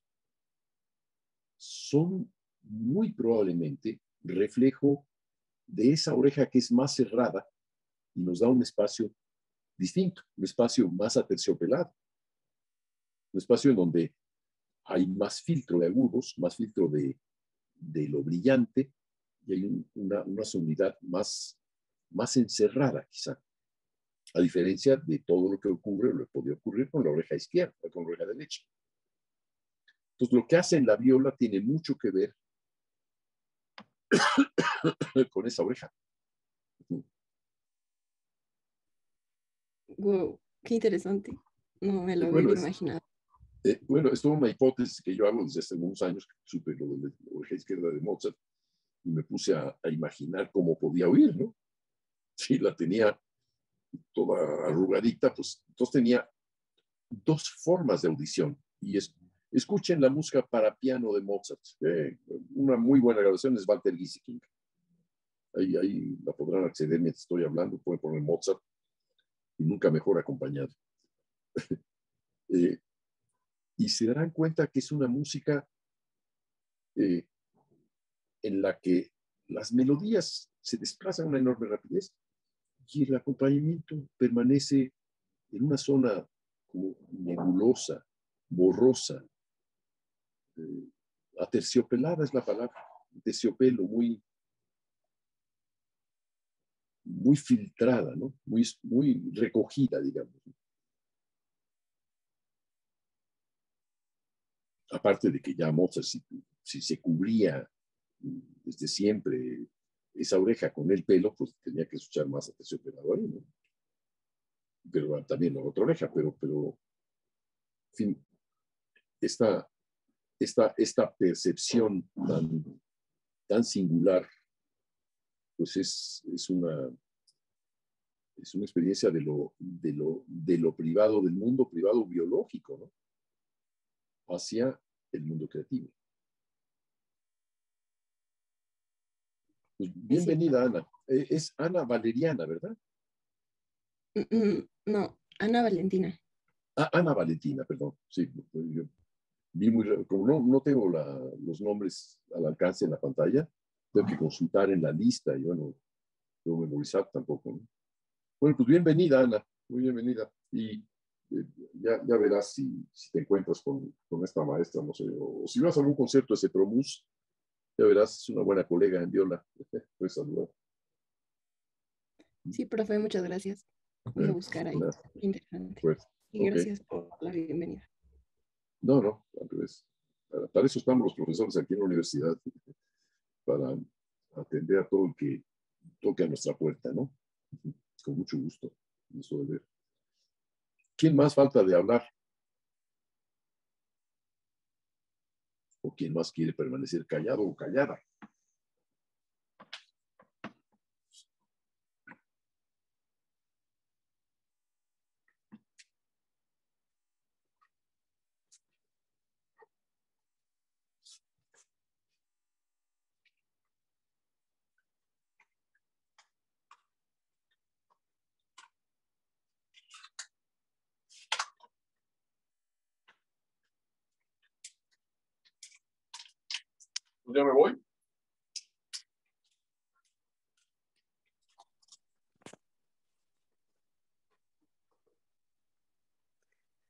son muy probablemente reflejo de esa oreja que es más cerrada y nos da un espacio distinto, un espacio más aterciopelado, un espacio en donde hay más filtro de agudos, más filtro de lo brillante y hay una sonoridad más encerrada quizá, a diferencia de todo lo que ocurre o lo que podría ocurrir con la oreja izquierda, con la oreja derecha. Entonces, lo que hace en la viola tiene mucho que ver con esa oreja. Wow, qué interesante. No me lo Bueno, hubiera imaginado. Bueno, esto es una hipótesis que yo hago desde hace unos años, que supe lo de la oreja izquierda de Mozart, y me puse a imaginar cómo podía oír, ¿no? Si la tenía toda arrugadita, pues entonces tenía 2 formas de audición. Y escuchen la música para piano de Mozart. Una muy buena grabación es Walter Gieseking. Ahí la podrán acceder mientras estoy hablando, pueden poner Mozart y nunca mejor acompañado. Y se darán cuenta que es una música en la que las melodías se desplazan a una enorme rapidez y el acompañamiento permanece en una zona como nebulosa, borrosa, aterciopelada es la palabra, terciopelo, muy filtrada, ¿no? Muy recogida, digamos. Aparte de que ya Mozart, si se cubría desde siempre esa oreja con el pelo, pues tenía que escuchar más aterciopelado ahí, ¿no? Pero también la otra oreja, pero en fin, esta percepción tan singular, pues es una experiencia de lo privado, del mundo privado biológico, ¿no? Hacia el mundo creativo. Pues Es cierto. bienvenida, Ana. Es Ana Valeriana, ¿verdad? No, Ana Valentina. Ah, Ana Valentina, perdón. Sí, yo vi como no tengo los nombres al alcance en la pantalla, tengo que consultar en la lista y bueno, no memorizar tampoco, ¿no? Bueno, pues bienvenida, Ana, muy bienvenida. Y ya verás si te encuentras con esta maestra, no sé, o si vas a algún concierto de Cetromus, ya verás, es una buena colega en viola. Puedes saludar. Sí, profe, muchas gracias. Voy a buscar ahí. Nada, Interesante. pues, Y ok. gracias por la bienvenida. No, al revés. Para eso estamos los profesores aquí en la universidad, para atender a todo el que toque a nuestra puerta, ¿no? Con mucho gusto. Eso de ver. ¿Quién más falta de hablar? ¿O quién más quiere permanecer callado o callada? Pues ya me voy.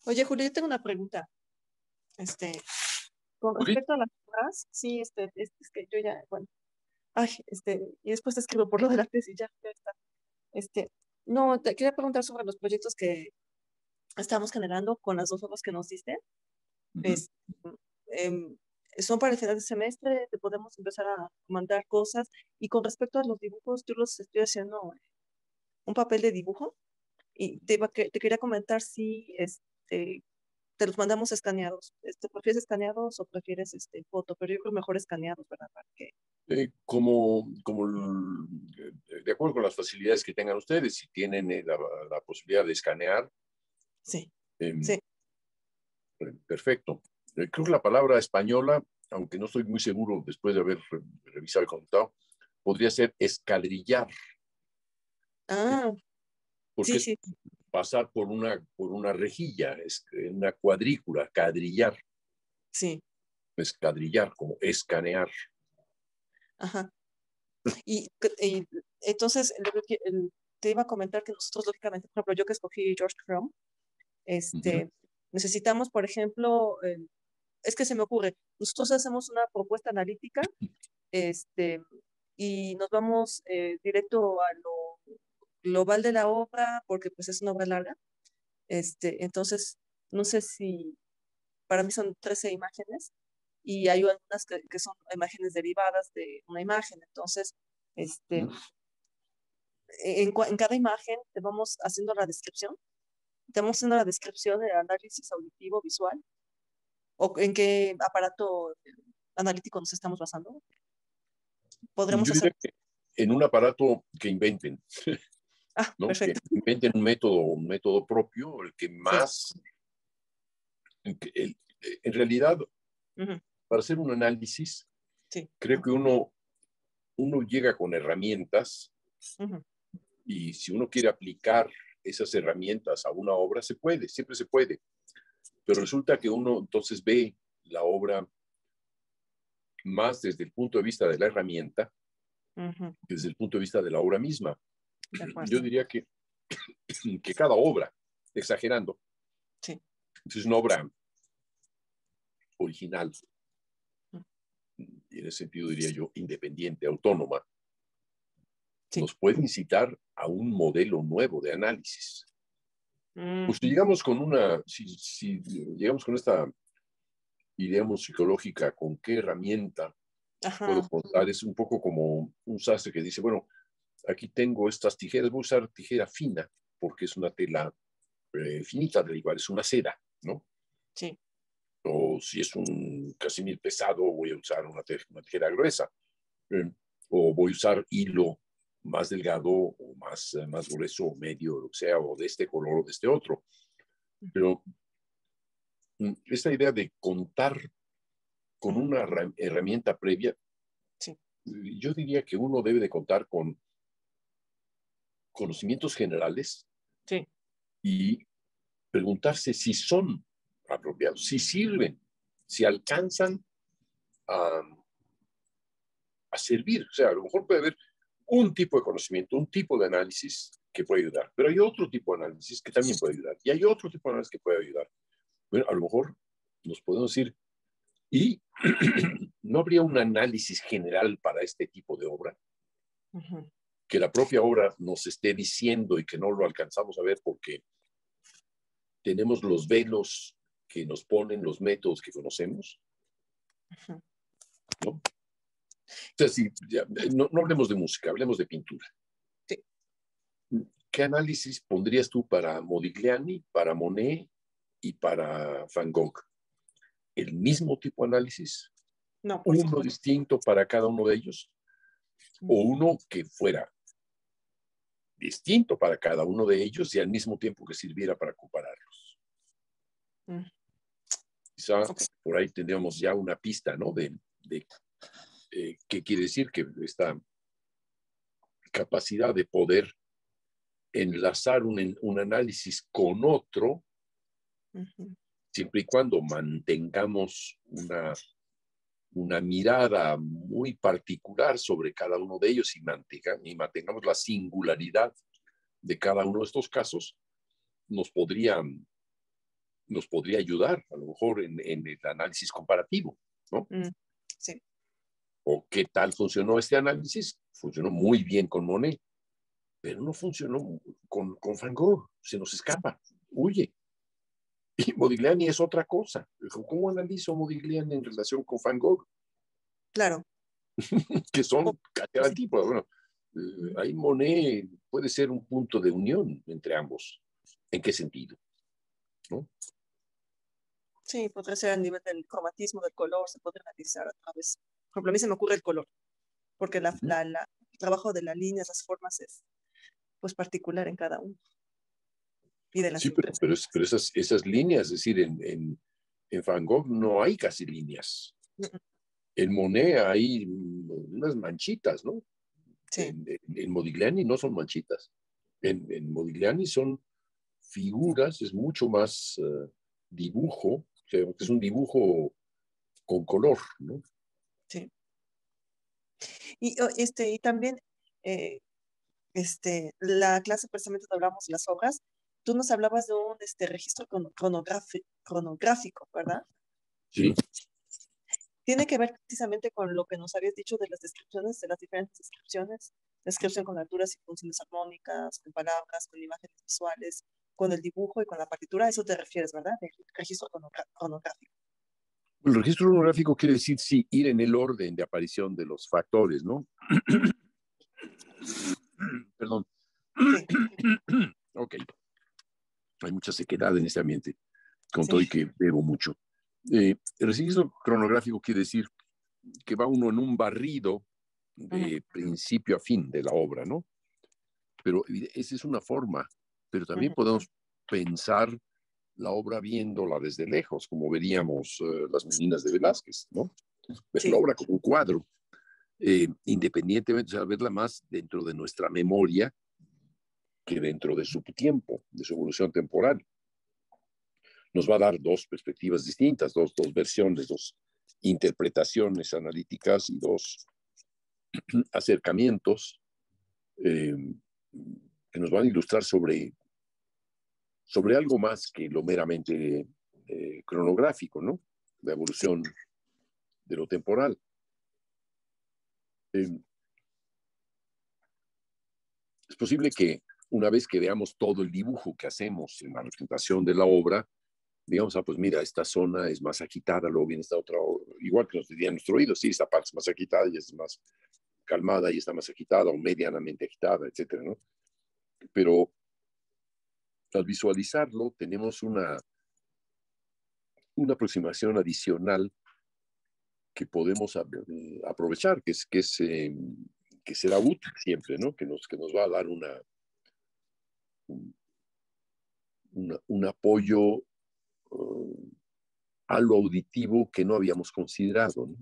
Oye, Julio, yo tengo una pregunta. Con Judith, respecto a las obras, sí, es que yo ya, bueno, ay, y después te escribo por lo de la tesis, ya está. Este, no, te quería preguntar sobre los proyectos que estamos generando con las 2 horas que nos diste. Es, em, son para el final de semestre, te podemos empezar a mandar cosas. Y con respecto a los dibujos, yo los estoy haciendo un papel de dibujo y te quería comentar si te los mandamos escaneados. ¿Prefieres escaneados o prefieres foto? Pero yo creo mejor escaneados, ¿verdad? Para que... de acuerdo con las facilidades que tengan ustedes, si tienen la posibilidad de escanear, Sí, em, sí. perfecto. Creo que la palabra española, aunque no estoy muy seguro después de haber revisado el contado, podría ser escadrillar, Ah, porque sí, es sí, pasar por una rejilla, es una cuadrícula, cadrillar, sí. escadrillar, como escanear. Ajá. Y entonces, te iba a comentar que nosotros, lógicamente, por ejemplo, yo que escogí George Crumb, Ujú. necesitamos, por ejemplo, es que se me ocurre, nosotros hacemos una propuesta analítica, este, y nos vamos directo a lo global de la obra, porque pues es una obra larga. Entonces, no sé si, para mí son 13 imágenes, y hay algunas que son imágenes derivadas de una imagen. Entonces, este, en cada imagen te vamos haciendo la descripción, te vamos haciendo la descripción del análisis auditivo visual, o en qué aparato analítico nos estamos basando. Podremos Yo diría hacer. que en un aparato que inventen, Ah, ¿no? Que perfecto. inventen un método propio, el que Sí. más, en realidad, Ujú. para hacer un análisis, Sí. creo que uno llega con herramientas Ujú. y si uno quiere aplicar esas herramientas a una obra, se puede, siempre se puede. Pero resulta que uno entonces ve la obra más desde el punto de vista de la herramienta Ujú. que desde el punto de vista de la obra misma. De acuerdo. Yo diría que cada obra, exagerando, Sí. es una obra original, Ujú. y en ese sentido diría yo independiente, autónoma, Sí. nos puede incitar a un modelo nuevo de análisis. Pues si Ujú. llegamos si llegamos con esta idea musicológica, ¿con qué herramienta puedo Ajá. contar? Es un poco como un sastre que dice, bueno, aquí tengo estas tijeras, voy a usar tijera fina, porque es una tela finita, del igual, es una seda, ¿no? Sí. O si es un casimir pesado, voy a usar una tijera gruesa. Eh, o voy a usar hilo más delgado o más grueso o medio, lo que sea, o de este color o de este otro. Pero esta idea de contar con Ujú. una herramienta previa, Sí. yo diría que uno debe de contar con conocimientos generales Sí. y preguntarse si son apropiados, si sirven, si alcanzan a, a servir. O sea, a lo mejor puede haber un tipo de conocimiento, un tipo de análisis que puede ayudar, pero hay otro tipo de análisis que también puede ayudar, y hay otro tipo de análisis que puede ayudar. Bueno, a lo mejor nos podemos decir, ¿y no habría un análisis general para este tipo de obra? Ujú. Que la propia obra nos esté diciendo y que no lo alcanzamos a ver porque tenemos los velos que nos ponen los métodos que conocemos, Ujú. ¿no? O sea, si, ya, no hablemos de música, hablemos de pintura. Sí. ¿Qué análisis pondrías tú para Modigliani, para Monet y para Van Gogh? ¿El mismo tipo de análisis? No, por ¿Uno supuesto. distinto para cada uno de ellos? ¿O uno que fuera distinto para cada uno de ellos y al mismo tiempo que sirviera para compararlos? Mm. Quizá Ok. por ahí tendríamos ya una pista, ¿no? De qué quiere decir que esta capacidad de poder enlazar un análisis con otro, Ujú. siempre y cuando mantengamos una una mirada muy particular sobre cada uno de ellos y mantengamos la singularidad de cada uno de estos casos, nos podría ayudar a lo mejor en el análisis comparativo, ¿no? Sí. ¿O qué tal funcionó este análisis? Funcionó muy bien con Monet, pero no funcionó con Van Gogh, se nos escapa, huye. Y Modigliani es otra cosa. ¿Cómo analizo Modigliani en relación con Van Gogh? Claro. Que son casi al tipo. Bueno, ahí Monet puede ser un punto de unión entre ambos. ¿En qué sentido? ¿No? Sí, podría ser a nivel del cromatismo, del color, se puede analizar a través. Por ejemplo, a mí se me ocurre el color, porque el trabajo de las líneas, las formas es pues particular en cada uno. Y de las Sí, pero esas líneas, es decir, en Van Gogh no hay casi líneas. En Monet hay unas manchitas, ¿no? Sí. En Modigliani no son manchitas. En Modigliani son figuras, es mucho más dibujo, o sea, es un dibujo con color, ¿no? Sí. Y también la clase precisamente donde hablamos de las obras, tú nos hablabas de un registro cronográfico, ¿verdad? Sí. Tiene que ver precisamente con lo que nos habías dicho de las descripciones, de las diferentes descripciones, descripción con alturas y funciones armónicas, con palabras, con imágenes visuales, con el dibujo y con la partitura. A eso te refieres, ¿verdad? El registro cronográfico. El registro cronográfico quiere decir, sí, ir en el orden de aparición de los factores, ¿no? Perdón. Sí. Ok. Hay mucha sequedad en este ambiente, con todo Sí. y que bebo mucho. El registro cronográfico quiere decir que va uno en un barrido de principio a fin de la obra, ¿no? Pero esa es una forma, pero también podemos pensar la obra viéndola desde lejos, como veríamos las meninas de Velázquez, ¿no? Ver la obra como un cuadro, independientemente, o sea, verla más dentro de nuestra memoria que dentro de su tiempo, de su evolución temporal. Nos va a dar dos perspectivas distintas, dos versiones, dos interpretaciones analíticas y dos acercamientos que nos van a ilustrar sobre algo más que lo meramente cronográfico, ¿no? La evolución de lo temporal. Es posible que una vez que veamos todo el dibujo que hacemos en la representación de la obra, digamos, pues mira, esta zona es más agitada, luego viene esta otra, igual que nos diría nuestro oído, sí, esta parte es más agitada y es más calmada y está más agitada o medianamente agitada, etcétera, ¿no? Pero al visualizarlo tenemos una aproximación adicional que podemos aprovechar, que será útil siempre, ¿no? Que nos va a dar un apoyo a lo auditivo que no habíamos considerado, ¿no?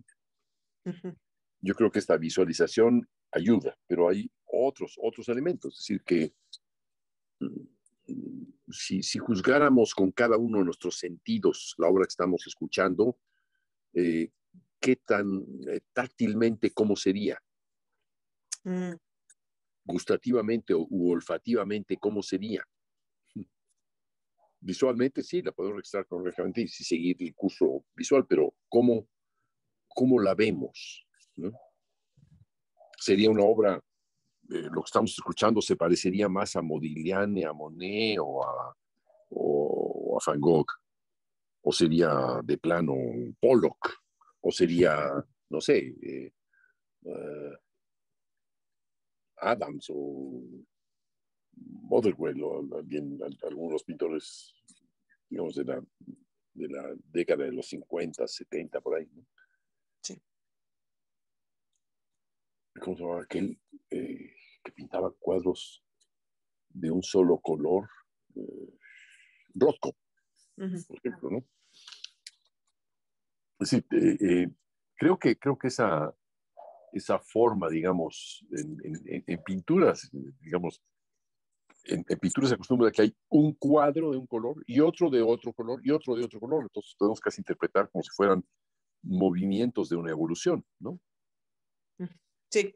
Yo creo que esta visualización ayuda, pero hay otros elementos, es decir, que si juzgáramos con cada uno de nuestros sentidos la obra que estamos escuchando, ¿qué tan táctilmente cómo sería? Gustativamente u olfativamente cómo sería? Visualmente sí, la podemos registrar correctamente y sí seguir el curso visual, pero ¿cómo la vemos? ¿No? Sería una obra, lo que estamos escuchando se parecería más a Modigliani, a Monet o a Van Gogh, o sería de plano Pollock, o sería, no sé, Adams o Motherwell o algunos pintores, digamos, de la década de los 50, 70, por ahí, ¿no? Sí. ¿Cómo se llamaba aquel que pintaba cuadros de un solo color? Rothko, por ejemplo, ¿no? Es decir, creo que esa forma, digamos, en pinturas, digamos, en pintura se acostumbra que hay un cuadro de un color y otro de otro color y otro de otro color. Entonces podemos casi interpretar como si fueran movimientos de una evolución, ¿no? Sí,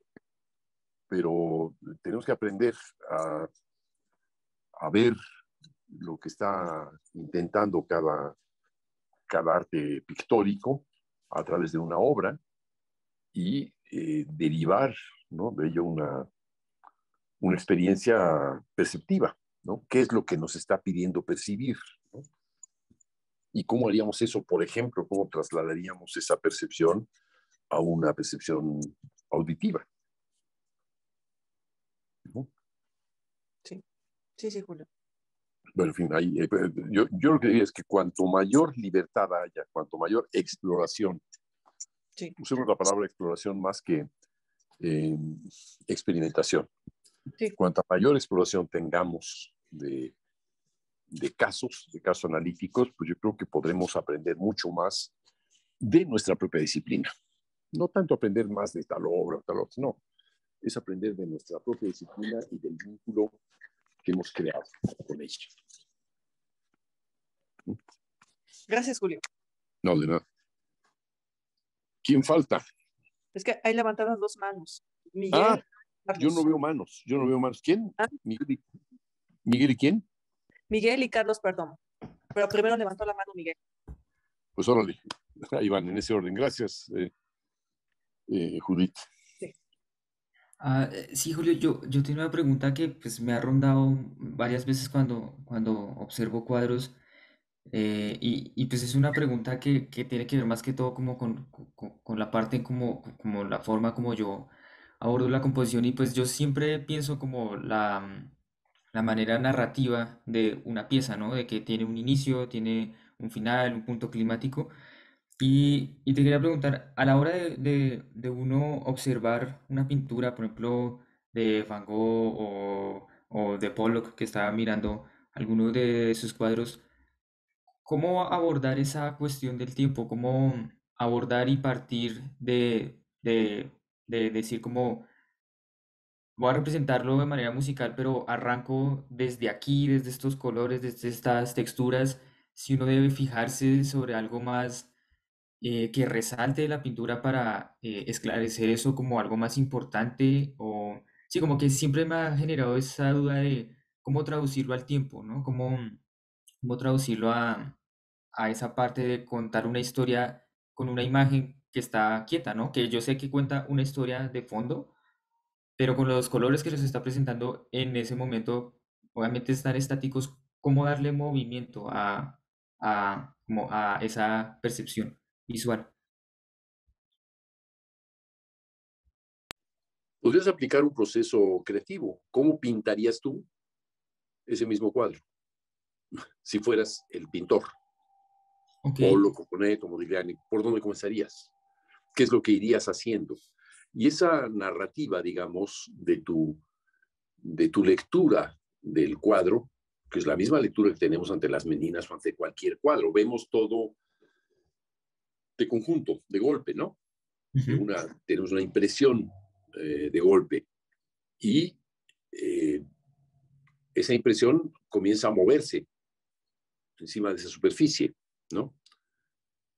Pero tenemos que aprender a ver lo que está intentando cada arte pictórico a través de una obra y derivar, ¿no?, de ello una experiencia perceptiva, ¿no? ¿Qué es lo que nos está pidiendo percibir, ¿no? ¿Y cómo haríamos eso? Por ejemplo, ¿cómo trasladaríamos esa percepción a una percepción auditiva, ¿no? sí, Julio. Bueno, en fin, yo lo que diría es que cuanto mayor libertad haya, cuanto mayor exploración, Sí. usemos la palabra exploración más que eh, experimentación. Sí. Cuanta mayor exploración tengamos de casos analíticos, pues yo creo que podremos aprender mucho más de nuestra propia disciplina. No tanto aprender más de tal obra o tal otra, no. Es aprender de nuestra propia disciplina y del vínculo que hemos creado con ella. Gracias, Julio. No, de nada. ¿Quién falta? Es que hay levantadas 2 manos. Miguel. Yo no veo manos. ¿Quién? ¿Ah? ¿Miguel y quién? Miguel y Carlos, perdón. Pero primero levantó la mano Miguel. Pues órale, ahí van, en ese orden. Gracias, Judith. Sí. Sí, Julio, yo tengo una pregunta que pues, me ha rondado varias veces cuando observo cuadros y pues es una pregunta que tiene que ver más que todo como con la parte como la forma como yo abordo la composición y pues yo siempre pienso como la manera narrativa de una pieza, ¿no? De que tiene un inicio, tiene un final, un punto climático. Y te quería preguntar, a la hora de uno observar una pintura, por ejemplo, de Van Gogh o de Pollock, que estaba mirando algunos de sus cuadros, ¿cómo abordar esa cuestión del tiempo? ¿Cómo abordar y partir de decir como voy a representarlo de manera musical, pero arranco desde aquí, desde estos colores, desde estas texturas, si uno debe fijarse sobre algo más que resalte de la pintura para esclarecer eso como algo más importante o sí, como que siempre me ha generado esa duda de cómo traducirlo al tiempo, ¿no? Cómo traducirlo a esa parte de contar una historia con una imagen que está quieta, ¿no? Que yo sé que cuenta una historia de fondo, pero con los colores que nos está presentando en ese momento, obviamente están estáticos, ¿cómo darle movimiento como a esa percepción visual? Podrías aplicar un proceso creativo. ¿Cómo pintarías tú ese mismo cuadro si fueras el pintor? Ok, Polo, Coconeto, Modigliani, ¿por dónde comenzarías? ¿Qué es lo que irías haciendo? Y esa narrativa, digamos, de tu lectura del cuadro, que es la misma lectura que tenemos ante las meninas o ante cualquier cuadro, vemos todo de conjunto, de golpe, ¿no? ujú, Tenemos una impresión de golpe y esa impresión comienza a moverse encima de esa superficie, ¿no?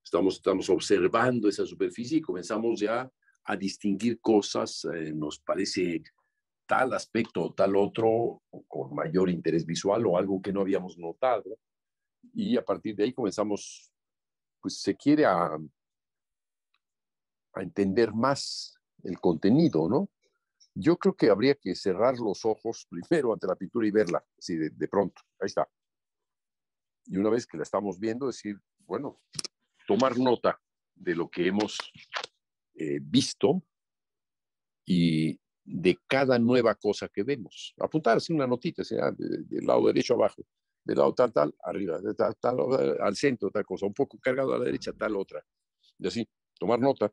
Estamos observando esa superficie y comenzamos ya a distinguir cosas, nos parece tal aspecto o tal otro con mayor interés visual o algo que no habíamos notado. Y a partir de ahí comenzamos, pues se quiere a entender más el contenido, ¿no? Yo creo que habría que cerrar los ojos primero ante la pintura y verla, así de pronto, ahí está. Y una vez que la estamos viendo, decir, bueno, tomar nota de lo que hemos visto y de cada nueva cosa que vemos. Apuntar así una notita, sea, del lado derecho abajo, del lado tal, arriba, de tal, al centro, tal cosa, un poco cargado a la derecha, tal otra. Y así, tomar nota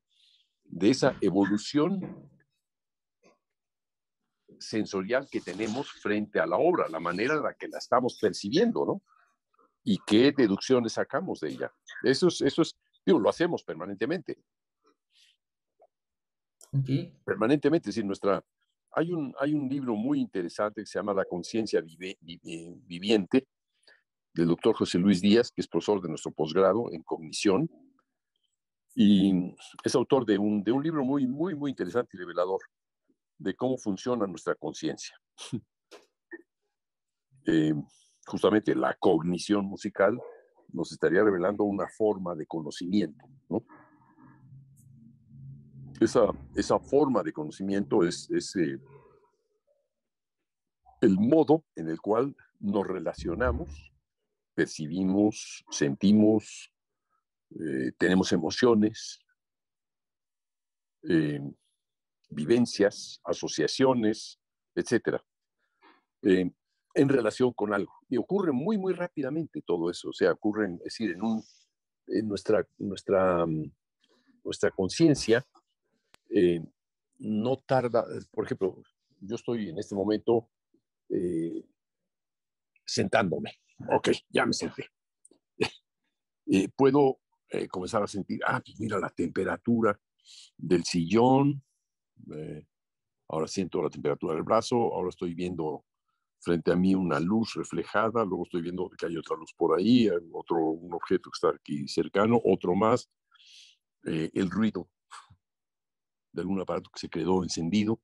de esa evolución sensorial que tenemos frente a la obra, la manera en la que la estamos percibiendo, ¿no? Y qué deducciones sacamos de ella. Eso es, digo, lo hacemos permanentemente. ok, Permanentemente, es decir, hay un libro muy interesante que se llama La conciencia viviente, del doctor José Luis Díaz, que es profesor de nuestro posgrado en cognición, Y es autor de un libro muy, muy, muy interesante y revelador de cómo funciona nuestra conciencia. Eh, Justamente la cognición musical nos estaría revelando una forma de conocimiento, ¿no? Esa forma de conocimiento es el modo en el cual nos relacionamos, percibimos, sentimos, tenemos emociones, eh, vivencias, asociaciones, etcétera, eh, en relación con algo. Y ocurre muy, muy rápidamente todo eso. O sea, ocurre, es decir, en nuestra conciencia, eh, no tarda, por ejemplo, yo estoy en este momento sentándome. Ok, ya me senté. Puedo comenzar a sentir, pues mira la temperatura del sillón, ahora siento la temperatura del brazo, ahora estoy viendo frente a mí una luz reflejada, luego estoy viendo que hay otra luz por ahí, un objeto que está aquí cercano, otro más, el ruido de algún aparato que se quedó encendido.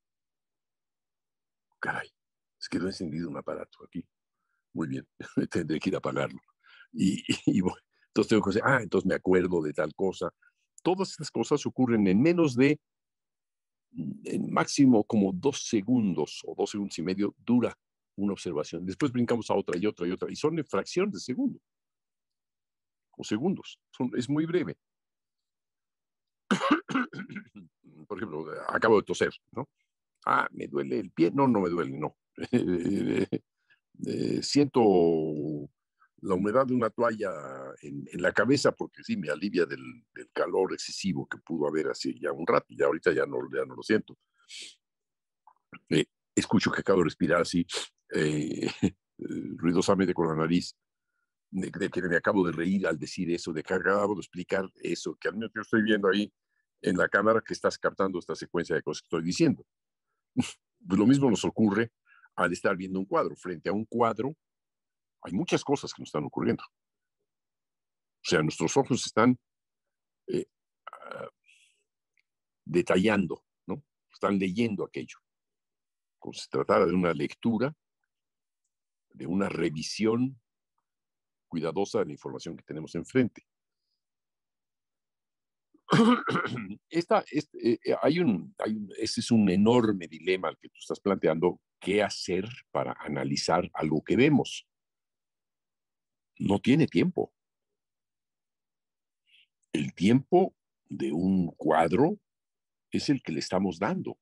Caray, se quedó encendido un aparato aquí. Muy bien, tendré que ir a apagarlo. Y bueno, entonces tengo que decir, entonces me acuerdo de tal cosa. Todas estas cosas ocurren en menos de, en máximo como 2 segundos o 2 segundos y medio dura una observación. Después brincamos a otra y otra y otra, y son en fracciones de segundo o segundos. Es muy breve. Por ejemplo, acabo de toser, ¿no? Me duele el pie. No, no me duele, no. Siento la humedad de una toalla en la cabeza porque sí me alivia del calor excesivo que pudo haber hace ya un rato. Ya ahorita ya no lo siento. Escucho que acabo de respirar así ruidosamente con la nariz, de que me acabo de reír al decir eso, de que acabo de explicar eso, que al menos yo estoy viendo ahí en la cámara que estás captando esta secuencia de cosas que estoy diciendo. Pues lo mismo nos ocurre al estar viendo un cuadro. Frente a un cuadro hay muchas cosas que nos están ocurriendo. O sea, nuestros ojos están eh, uh, detallando, ¿no? Están leyendo aquello. Como si se tratara de una lectura, de una revisión cuidadosa de la información que tenemos enfrente. Ese es un enorme dilema al que tú estás planteando, qué hacer para analizar algo que vemos. No tiene tiempo. El tiempo de un cuadro es el que le estamos dando.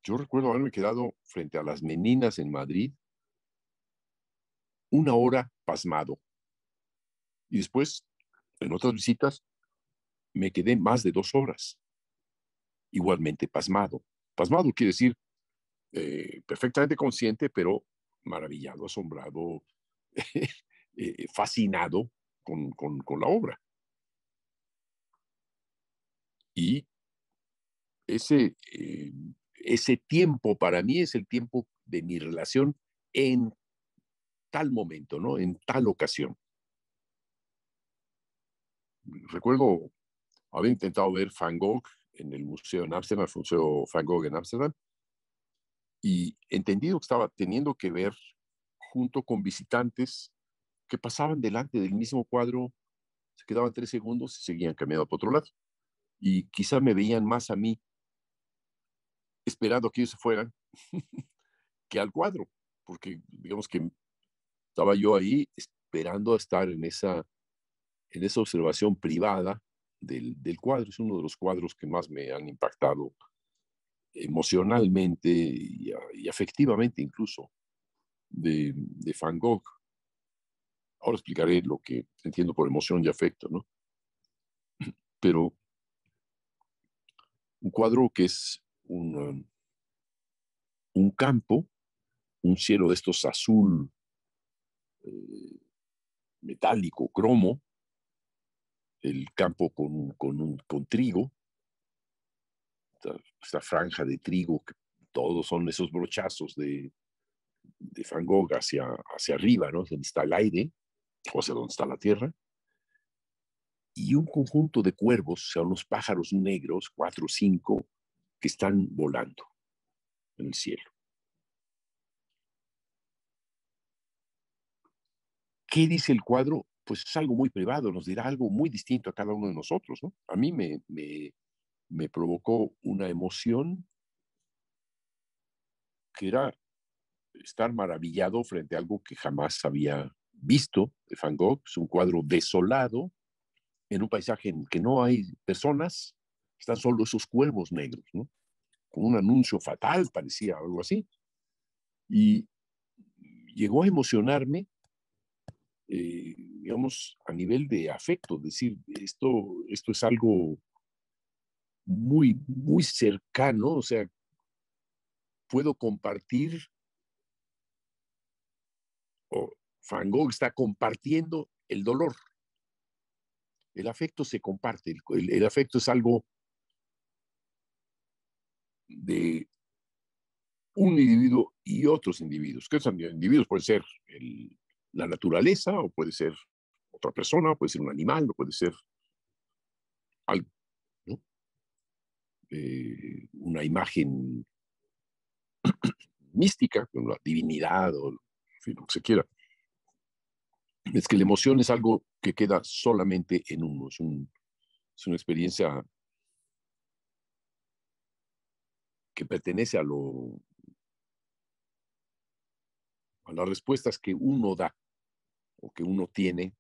Yo recuerdo haberme quedado frente a las Meninas en Madrid 1 hora pasmado. Y después, en otras visitas, me quedé más de 2 horas. Igualmente pasmado. Pasmado quiere decir perfectamente consciente, pero maravillado, asombrado, fascinado con la obra. Y ese tiempo para mí es el tiempo de mi relación en tal momento, ¿no? En tal ocasión. Recuerdo haber intentado ver Van Gogh en el museo en Ámsterdam, el Museo Van Gogh en Ámsterdam, y entendido que estaba teniendo que ver junto con visitantes que pasaban delante del mismo cuadro, se quedaban 3 segundos y seguían caminando por otro lado. Y quizá me veían más a mí esperando que ellos se fueran que al cuadro, porque digamos que estaba yo ahí esperando a estar en esa observación privada del cuadro. Es uno de los cuadros que más me han impactado emocionalmente y afectivamente incluso de Van Gogh. Ahora explicaré lo que entiendo por emoción y afecto, ¿no? Pero un cuadro que es un campo, un cielo de estos azul metálico, cromo, el campo con trigo, esta franja de trigo, que todos son esos brochazos de Van Gogh hacia arriba, ¿no? Donde está el aire, o hacia donde está la tierra. y un conjunto de cuervos, o sea, unos pájaros negros, 4 o 5, que están volando en el cielo. ¿Qué dice el cuadro? Pues es algo muy privado, nos dirá algo muy distinto a cada uno de nosotros, ¿no? A mí me provocó una emoción que era estar maravillado frente a algo que jamás había visto de Van Gogh. Es un cuadro desolado, en un paisaje en que no hay personas, están solo esos cuervos negros, ¿no? Con un anuncio fatal, parecía algo así. Y llegó a emocionarme, digamos, a nivel de afecto, decir, esto es algo muy, muy cercano, o sea, puedo compartir, o Van Gogh está compartiendo el dolor. El afecto se comparte, el afecto es algo de un individuo y otros individuos. ¿Qué son individuos? Puede ser la naturaleza, o puede ser otra persona, o puede ser un animal, o puede ser algo, ¿no? Una imagen mística, una divinidad, o en fin, lo que se quiera. Es que la emoción es algo que queda solamente en uno, es una experiencia que pertenece a las respuestas que uno da o que uno tiene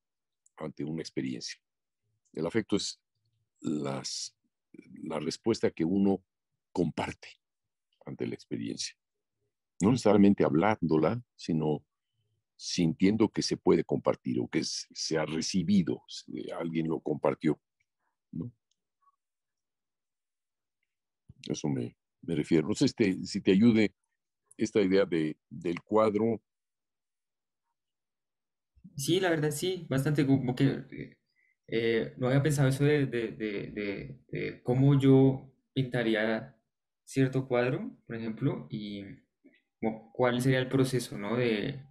ante una experiencia. El afecto es la respuesta que uno comparte ante la experiencia. No necesariamente hablándola, sino sintiendo que se puede compartir o que se ha recibido, alguien lo compartió, ¿no? Eso me refiero. No sé si te ayude esta idea del cuadro. Sí, la verdad sí, bastante como que no había pensado eso de cómo yo pintaría cierto cuadro, por ejemplo, y como cuál sería el proceso, ¿no? De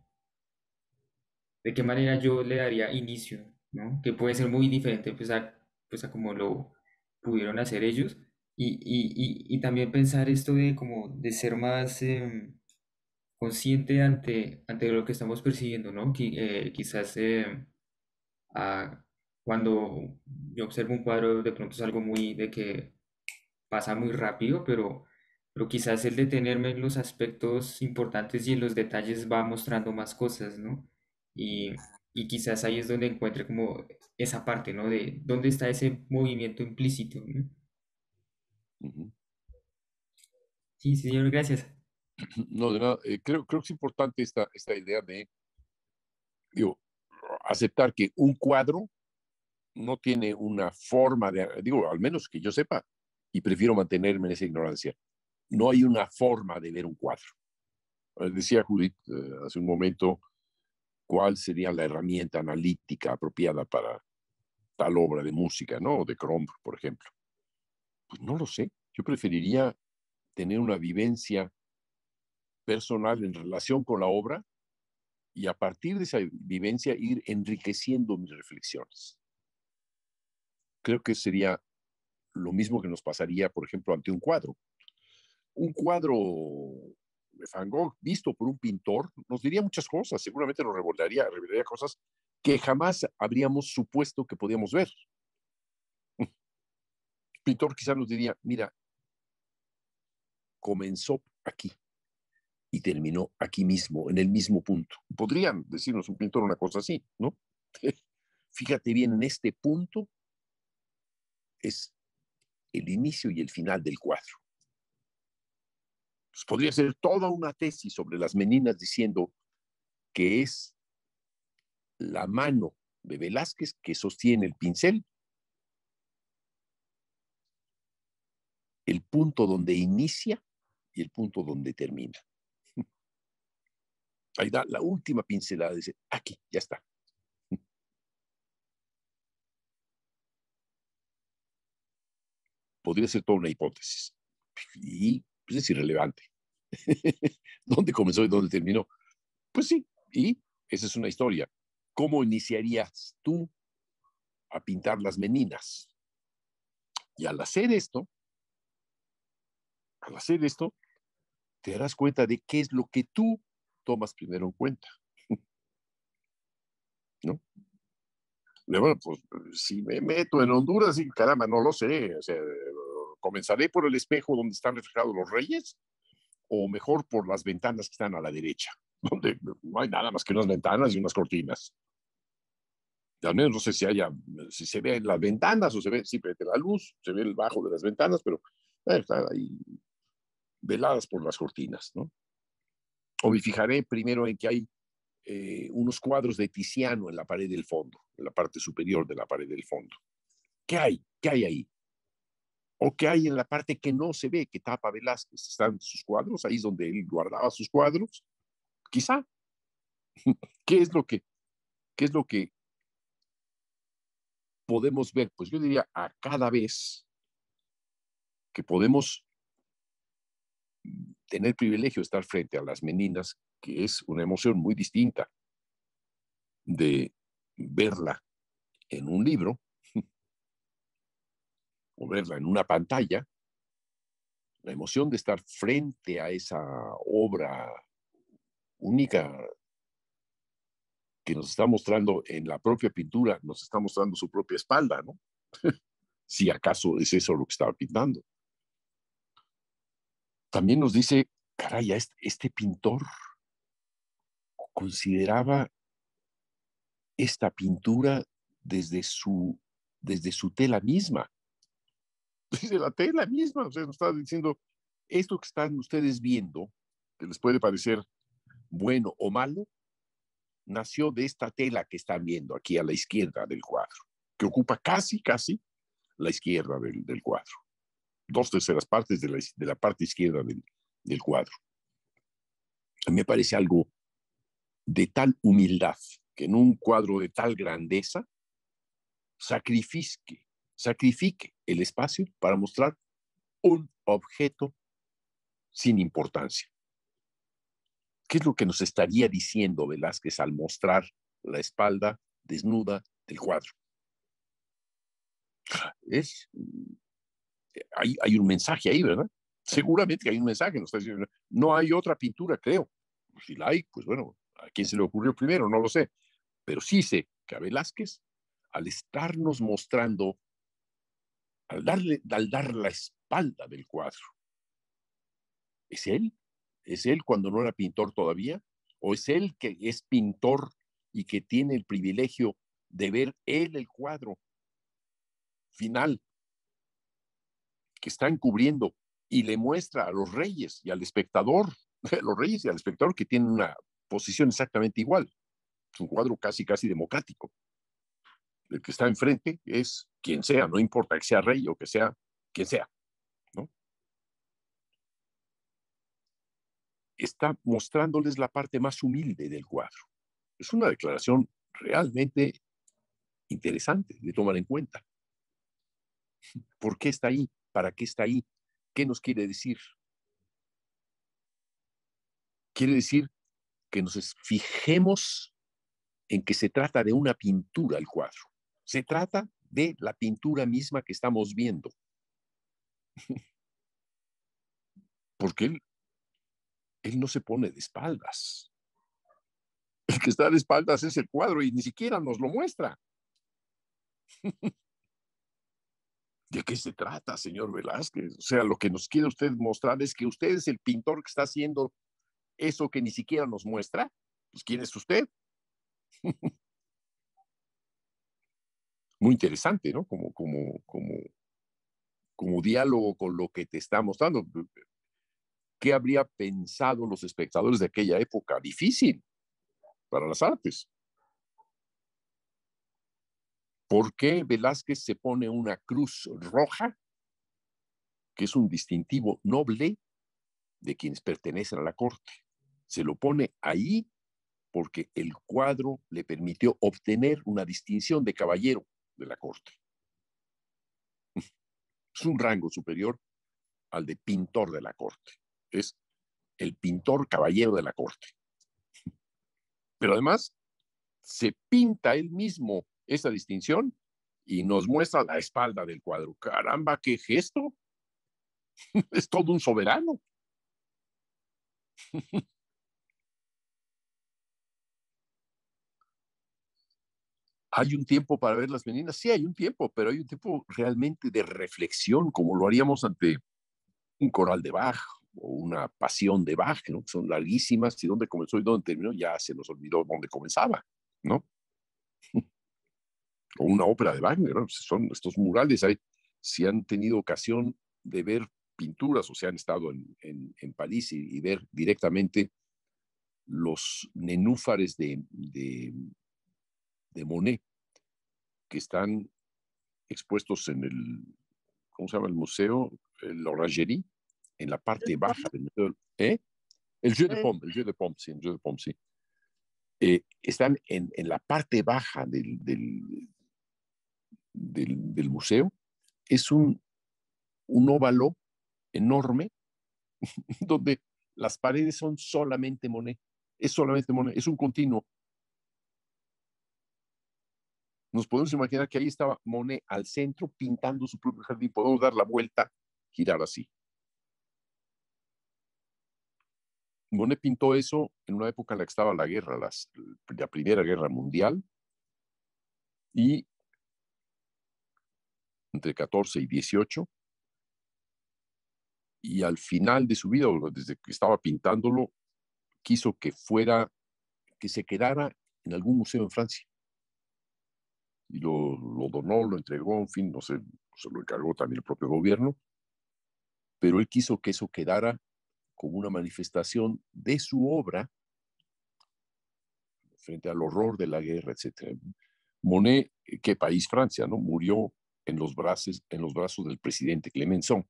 qué manera yo le daría inicio, ¿no? Que puede ser muy diferente pues a como lo pudieron hacer ellos. Y también pensar esto de como de ser más consciente ante lo que estamos percibiendo, ¿no? Quizás a- cuando yo observo un cuadro de pronto es algo muy de que pasa muy rápido, pero quizás el detenerme en los aspectos importantes y en los detalles va mostrando más cosas, ¿no? Y quizás ahí es donde encuentre como esa parte, ¿no? De dónde está ese movimiento implícito, ¿no? Uh-huh. Sí, sí, señor, gracias. No, de nada. Creo que es importante esta idea de, digo, aceptar que un cuadro no tiene una forma digo, al menos que yo sepa, y prefiero mantenerme en esa ignorancia, no hay una forma de ver un cuadro. Decía Judith hace un momento, ¿cuál sería la herramienta analítica apropiada para tal obra de música, ¿no? De Cromb, por ejemplo. Pues no lo sé. Yo preferiría tener una vivencia personal en relación con la obra y a partir de esa vivencia ir enriqueciendo mis reflexiones. Creo que sería lo mismo que nos pasaría, por ejemplo, ante un cuadro. Un cuadro de Van Gogh visto por un pintor nos diría muchas cosas, seguramente nos revelaría cosas que jamás habríamos supuesto que podíamos ver. El pintor quizás nos diría, mira, comenzó aquí y terminó aquí mismo, en el mismo punto. Podrían decirnos un pintor una cosa así, ¿no? Fíjate bien, en este punto es el inicio y el final del cuadro. Pues podría ser toda una tesis sobre las meninas diciendo que es la mano de Velázquez que sostiene el pincel, el punto donde inicia y el punto donde termina. Ahí da la última pincelada, dice, aquí, ya está. Podría ser toda una hipótesis. Y pues, es irrelevante. ¿Dónde comenzó y dónde terminó? Pues sí, y esa es una historia. ¿Cómo iniciarías tú a pintar las meninas. Y al hacer esto, te darás cuenta de qué es lo que tú tomas primero en cuenta, ¿no? Bueno, pues si me meto en Honduras, y caramba, no lo sé. O sea, ¿comenzaré por el espejo donde están reflejados los reyes? O mejor por las ventanas que están a la derecha, donde no hay nada más que unas ventanas y unas cortinas. Al menos no sé si se ven las ventanas o se ve simplemente la luz, se ve el bajo de las ventanas, pero están ahí veladas por las cortinas, ¿no? O me fijaré primero en que hay unos cuadros de Tiziano en la pared del fondo, en la parte superior de la pared del fondo. ¿Qué hay? ¿Qué hay ahí? ¿O qué hay en la parte que no se ve, que tapa Velázquez? ¿Están sus cuadros? Ahí es donde él guardaba sus cuadros. Quizá. ¿Qué es lo que podemos ver? Pues yo diría, a cada vez que podemos tener el privilegio de estar frente a las meninas, que es una emoción muy distinta de verla en un libro o verla en una pantalla, la emoción de estar frente a esa obra única que nos está mostrando en la propia pintura, nos está mostrando su propia espalda, ¿no? Si acaso es eso lo que estaba pintando. También nos dice, caray, este pintor consideraba esta pintura desde su tela misma, desde la tela misma. O sea, nos está diciendo, esto que están ustedes viendo, que les puede parecer bueno o malo, nació de esta tela que están viendo aquí a la izquierda del cuadro, que ocupa casi la izquierda del cuadro. 2/3 partes de la parte izquierda del cuadro. A mí me parece algo de tal humildad que en un cuadro de tal grandeza sacrifique el espacio para mostrar un objeto sin importancia. ¿Qué es lo que nos estaría diciendo Velázquez al mostrar la espalda desnuda del cuadro? Hay un mensaje ahí, ¿verdad? Seguramente que hay un mensaje. Nos está diciendo, no hay otra pintura, creo. Si la hay, pues bueno, ¿a quién se le ocurrió primero? No lo sé. Pero sí sé que a Velázquez, al estarnos mostrando, al dar la espalda del cuadro, ¿es él? ¿Es él cuando no era pintor todavía? ¿O es él que es pintor y que tiene el privilegio de ver él el cuadro final que está encubriendo y le muestra a los reyes y al espectador, a los reyes y al espectador que tienen una posición exactamente igual? Es un cuadro casi democrático. El que está enfrente es quien sea, no importa que sea rey o que sea quien sea, ¿no? Está mostrándoles la parte más humilde del cuadro. Es una declaración realmente interesante de tomar en cuenta. ¿Por qué está ahí? ¿Para qué está ahí? ¿Qué nos quiere decir? Quiere decir que nos fijemos en que se trata de una pintura el cuadro. Se trata de la pintura misma que estamos viendo. Porque él no se pone de espaldas. El que está de espaldas es el cuadro y ni siquiera nos lo muestra. ¿De qué se trata, señor Velázquez? O sea, lo que nos quiere usted mostrar es que usted es el pintor que está haciendo eso que ni siquiera nos muestra. Pues, ¿quién es usted? Muy interesante, ¿no? Como diálogo con lo que te está mostrando. ¿Qué habría pensado los espectadores de aquella época? Difícil para las artes. ¿Por qué Velázquez se pone una cruz roja, que es un distintivo noble de quienes pertenecen a la corte? Se lo pone ahí porque el cuadro le permitió obtener una distinción de caballero de la corte. Es un rango superior al de pintor de la corte. Es el pintor caballero de la corte. Pero además se pinta él mismo esa distinción y nos muestra la espalda del cuadro. Caramba, qué gesto. Es todo un soberano. ¿Hay un tiempo para ver las meninas? Sí, hay un tiempo, pero hay un tiempo realmente de reflexión, como lo haríamos ante un coral de Bach o una pasión de Bach, ¿no? Son larguísimas y dónde comenzó y dónde terminó, ya se nos olvidó dónde comenzaba, ¿no? O una ópera de Wagner, ¿no? Son estos murales. Si han tenido ocasión de ver pinturas o se han estado en París y ver directamente los nenúfares de Monet que están expuestos en ¿cómo se llama el museo? La Orangerie, en la parte baja del museo. ¿Eh? El Jeu de Paume, sí, el Jeu de Paume, sí. Están en la parte baja del museo. Es un óvalo enorme donde las paredes son solamente Monet. Es solamente Monet, es un continuo. Nos podemos imaginar que ahí estaba Monet al centro pintando su propio jardín. Podemos dar la vuelta, girar así. Monet pintó eso en una época en la que estaba la guerra, la Primera Guerra Mundial, y entre 14 y 18, y al final de su vida, desde que estaba pintándolo, quiso que se quedara en algún museo en Francia. Y lo donó, lo entregó, en fin, no sé, se lo encargó también el propio gobierno, pero él quiso que eso quedara como una manifestación de su obra frente al horror de la guerra, etc. Monet, ¿qué país? Francia, ¿no? Murió en los brazos del presidente Clemenceau.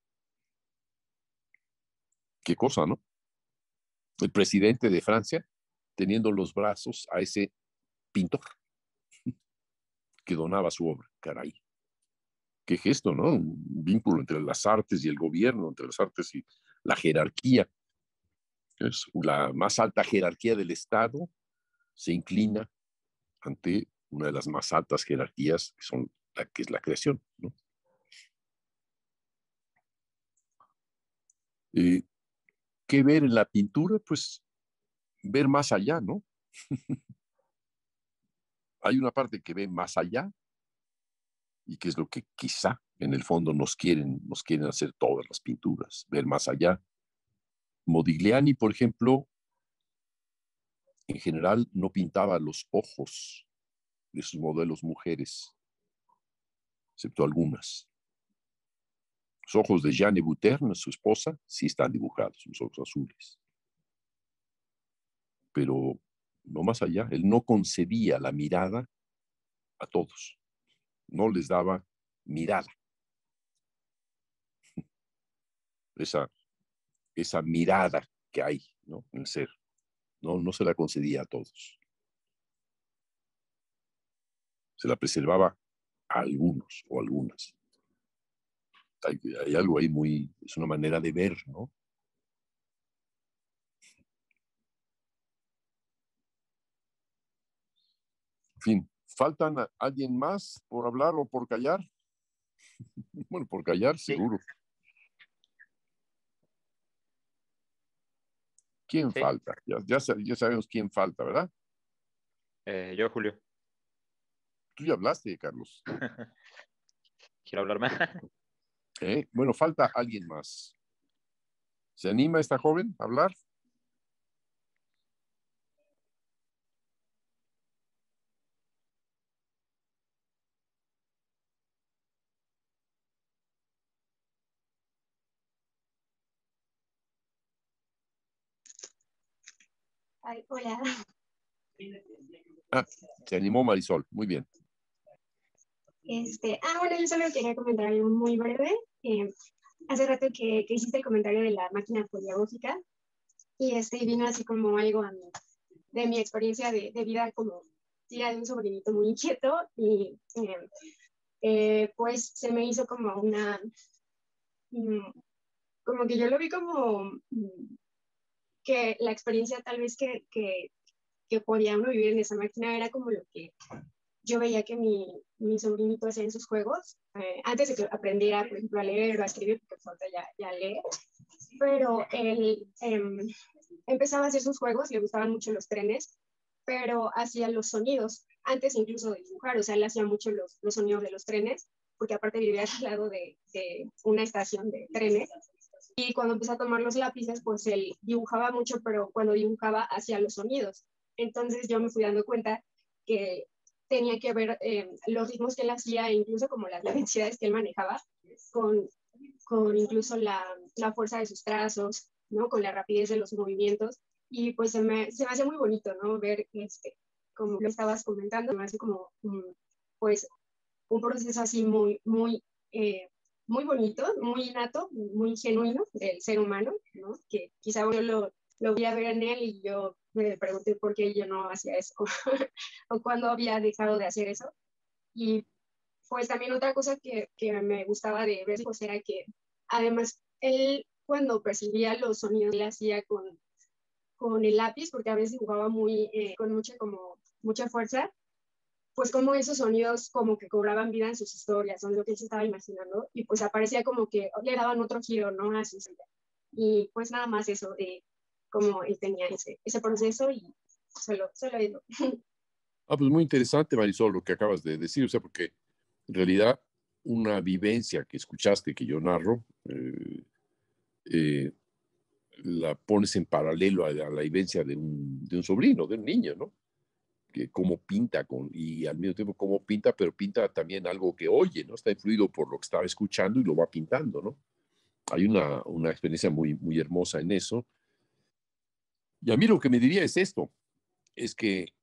Qué cosa, ¿no? El presidente de Francia teniendo los brazos a ese pintor que donaba su obra. Caray. Qué gesto, ¿no? Un vínculo entre las artes y el gobierno, entre las artes y la jerarquía. Es la más alta jerarquía del Estado se inclina ante una de las más altas jerarquías, que es la creación, ¿no? ¿Qué ver en la pintura? Pues ver más allá, ¿no? Hay una parte que ve más allá y que es lo que quizá en el fondo nos quieren hacer todas las pinturas, ver más allá. Modigliani, por ejemplo, en general no pintaba los ojos de sus modelos mujeres, excepto algunas. Los ojos de Jeanne Buterne, su esposa, sí están dibujados, los ojos azules. Pero no más allá, él no concedía la mirada a todos, no les daba mirada. Esa mirada que hay, ¿no? En el ser, no se la concedía a todos. Se la preservaba a algunos o algunas. Hay algo ahí es una manera de ver, ¿no? En fin, ¿faltan alguien más por hablar o por callar? Bueno, por callar, Sí, seguro. ¿Quién sí. falta? Ya sabemos quién falta, ¿verdad? Yo, Julio. Tú ya hablaste, Carlos. Quiero hablar más. Bueno, falta alguien más. ¿Se anima esta joven a hablar? Ay, hola. Se animó Marisol. Muy bien. Bueno, yo solo quería comentar algo muy breve. Hace rato que hiciste el comentario de la máquina foliagógica y vino así como algo de mi experiencia de vida como tía de un sobrinito muy inquieto y pues se me hizo como como que yo lo vi como que la experiencia tal vez que podía uno vivir en esa máquina era como lo que yo veía que mi sobrinito hacía en sus juegos, antes de que aprendiera, por ejemplo, a leer o a escribir, porque falta ya lee, pero él empezaba a hacer sus juegos, le gustaban mucho los trenes, pero hacía los sonidos, antes incluso de dibujar, o sea, él hacía mucho los sonidos de los trenes, porque aparte vivía al lado de una estación de trenes, y cuando empezó a tomar los lápices, pues él dibujaba mucho, pero cuando dibujaba hacía los sonidos. Entonces yo me fui dando cuenta que tenía que ver los ritmos que él hacía, e incluso como las velocidades que él manejaba, con, con incluso la fuerza de sus trazos, ¿no? Con la rapidez de los movimientos. Y pues se me hace muy bonito, ¿no? Ver, como lo estabas comentando, me hace como, pues, un proceso así muy bonito, muy innato, muy genuino del ser humano, ¿no? Que quizá yo lo voy a ver en él y yo me pregunté por qué yo no hacía eso o cuándo había dejado de hacer eso. Y pues también otra cosa que me gustaba de ver pues era que además él cuando percibía los sonidos él hacía con el lápiz, porque a veces dibujaba con mucha fuerza, pues como esos sonidos como que cobraban vida en sus historias, son lo que él se estaba imaginando, y pues aparecía como que le daban otro giro, ¿no? A su historia. Y pues nada más eso de cómo él tenía ese proceso y solo digo. Pues muy interesante, Marisol, lo que acabas de decir, o sea, porque en realidad una vivencia que escuchaste, que yo narro, eh, la pones en paralelo a la vivencia de un sobrino, de un niño, ¿no? Que cómo pinta y al mismo tiempo cómo pinta, pero pinta también algo que oye, ¿no? Está influido por lo que estaba escuchando y lo va pintando, ¿no? Hay una experiencia muy, muy hermosa en eso. Y a mí lo que me diría es esto, es que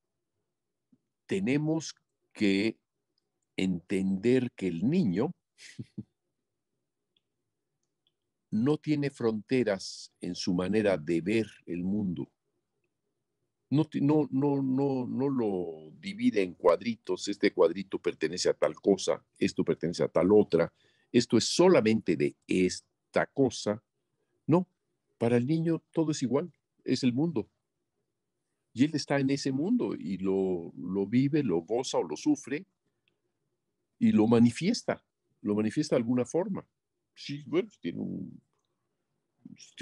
tenemos que entender que el niño no tiene fronteras en su manera de ver el mundo. No lo divide en cuadritos. Este cuadrito pertenece a tal cosa, esto pertenece a tal otra, esto es solamente de esta cosa. No, para el niño todo es igual, es el mundo. Y él está en ese mundo y lo vive, lo goza o lo sufre y lo manifiesta de alguna forma. Sí, bueno, tiene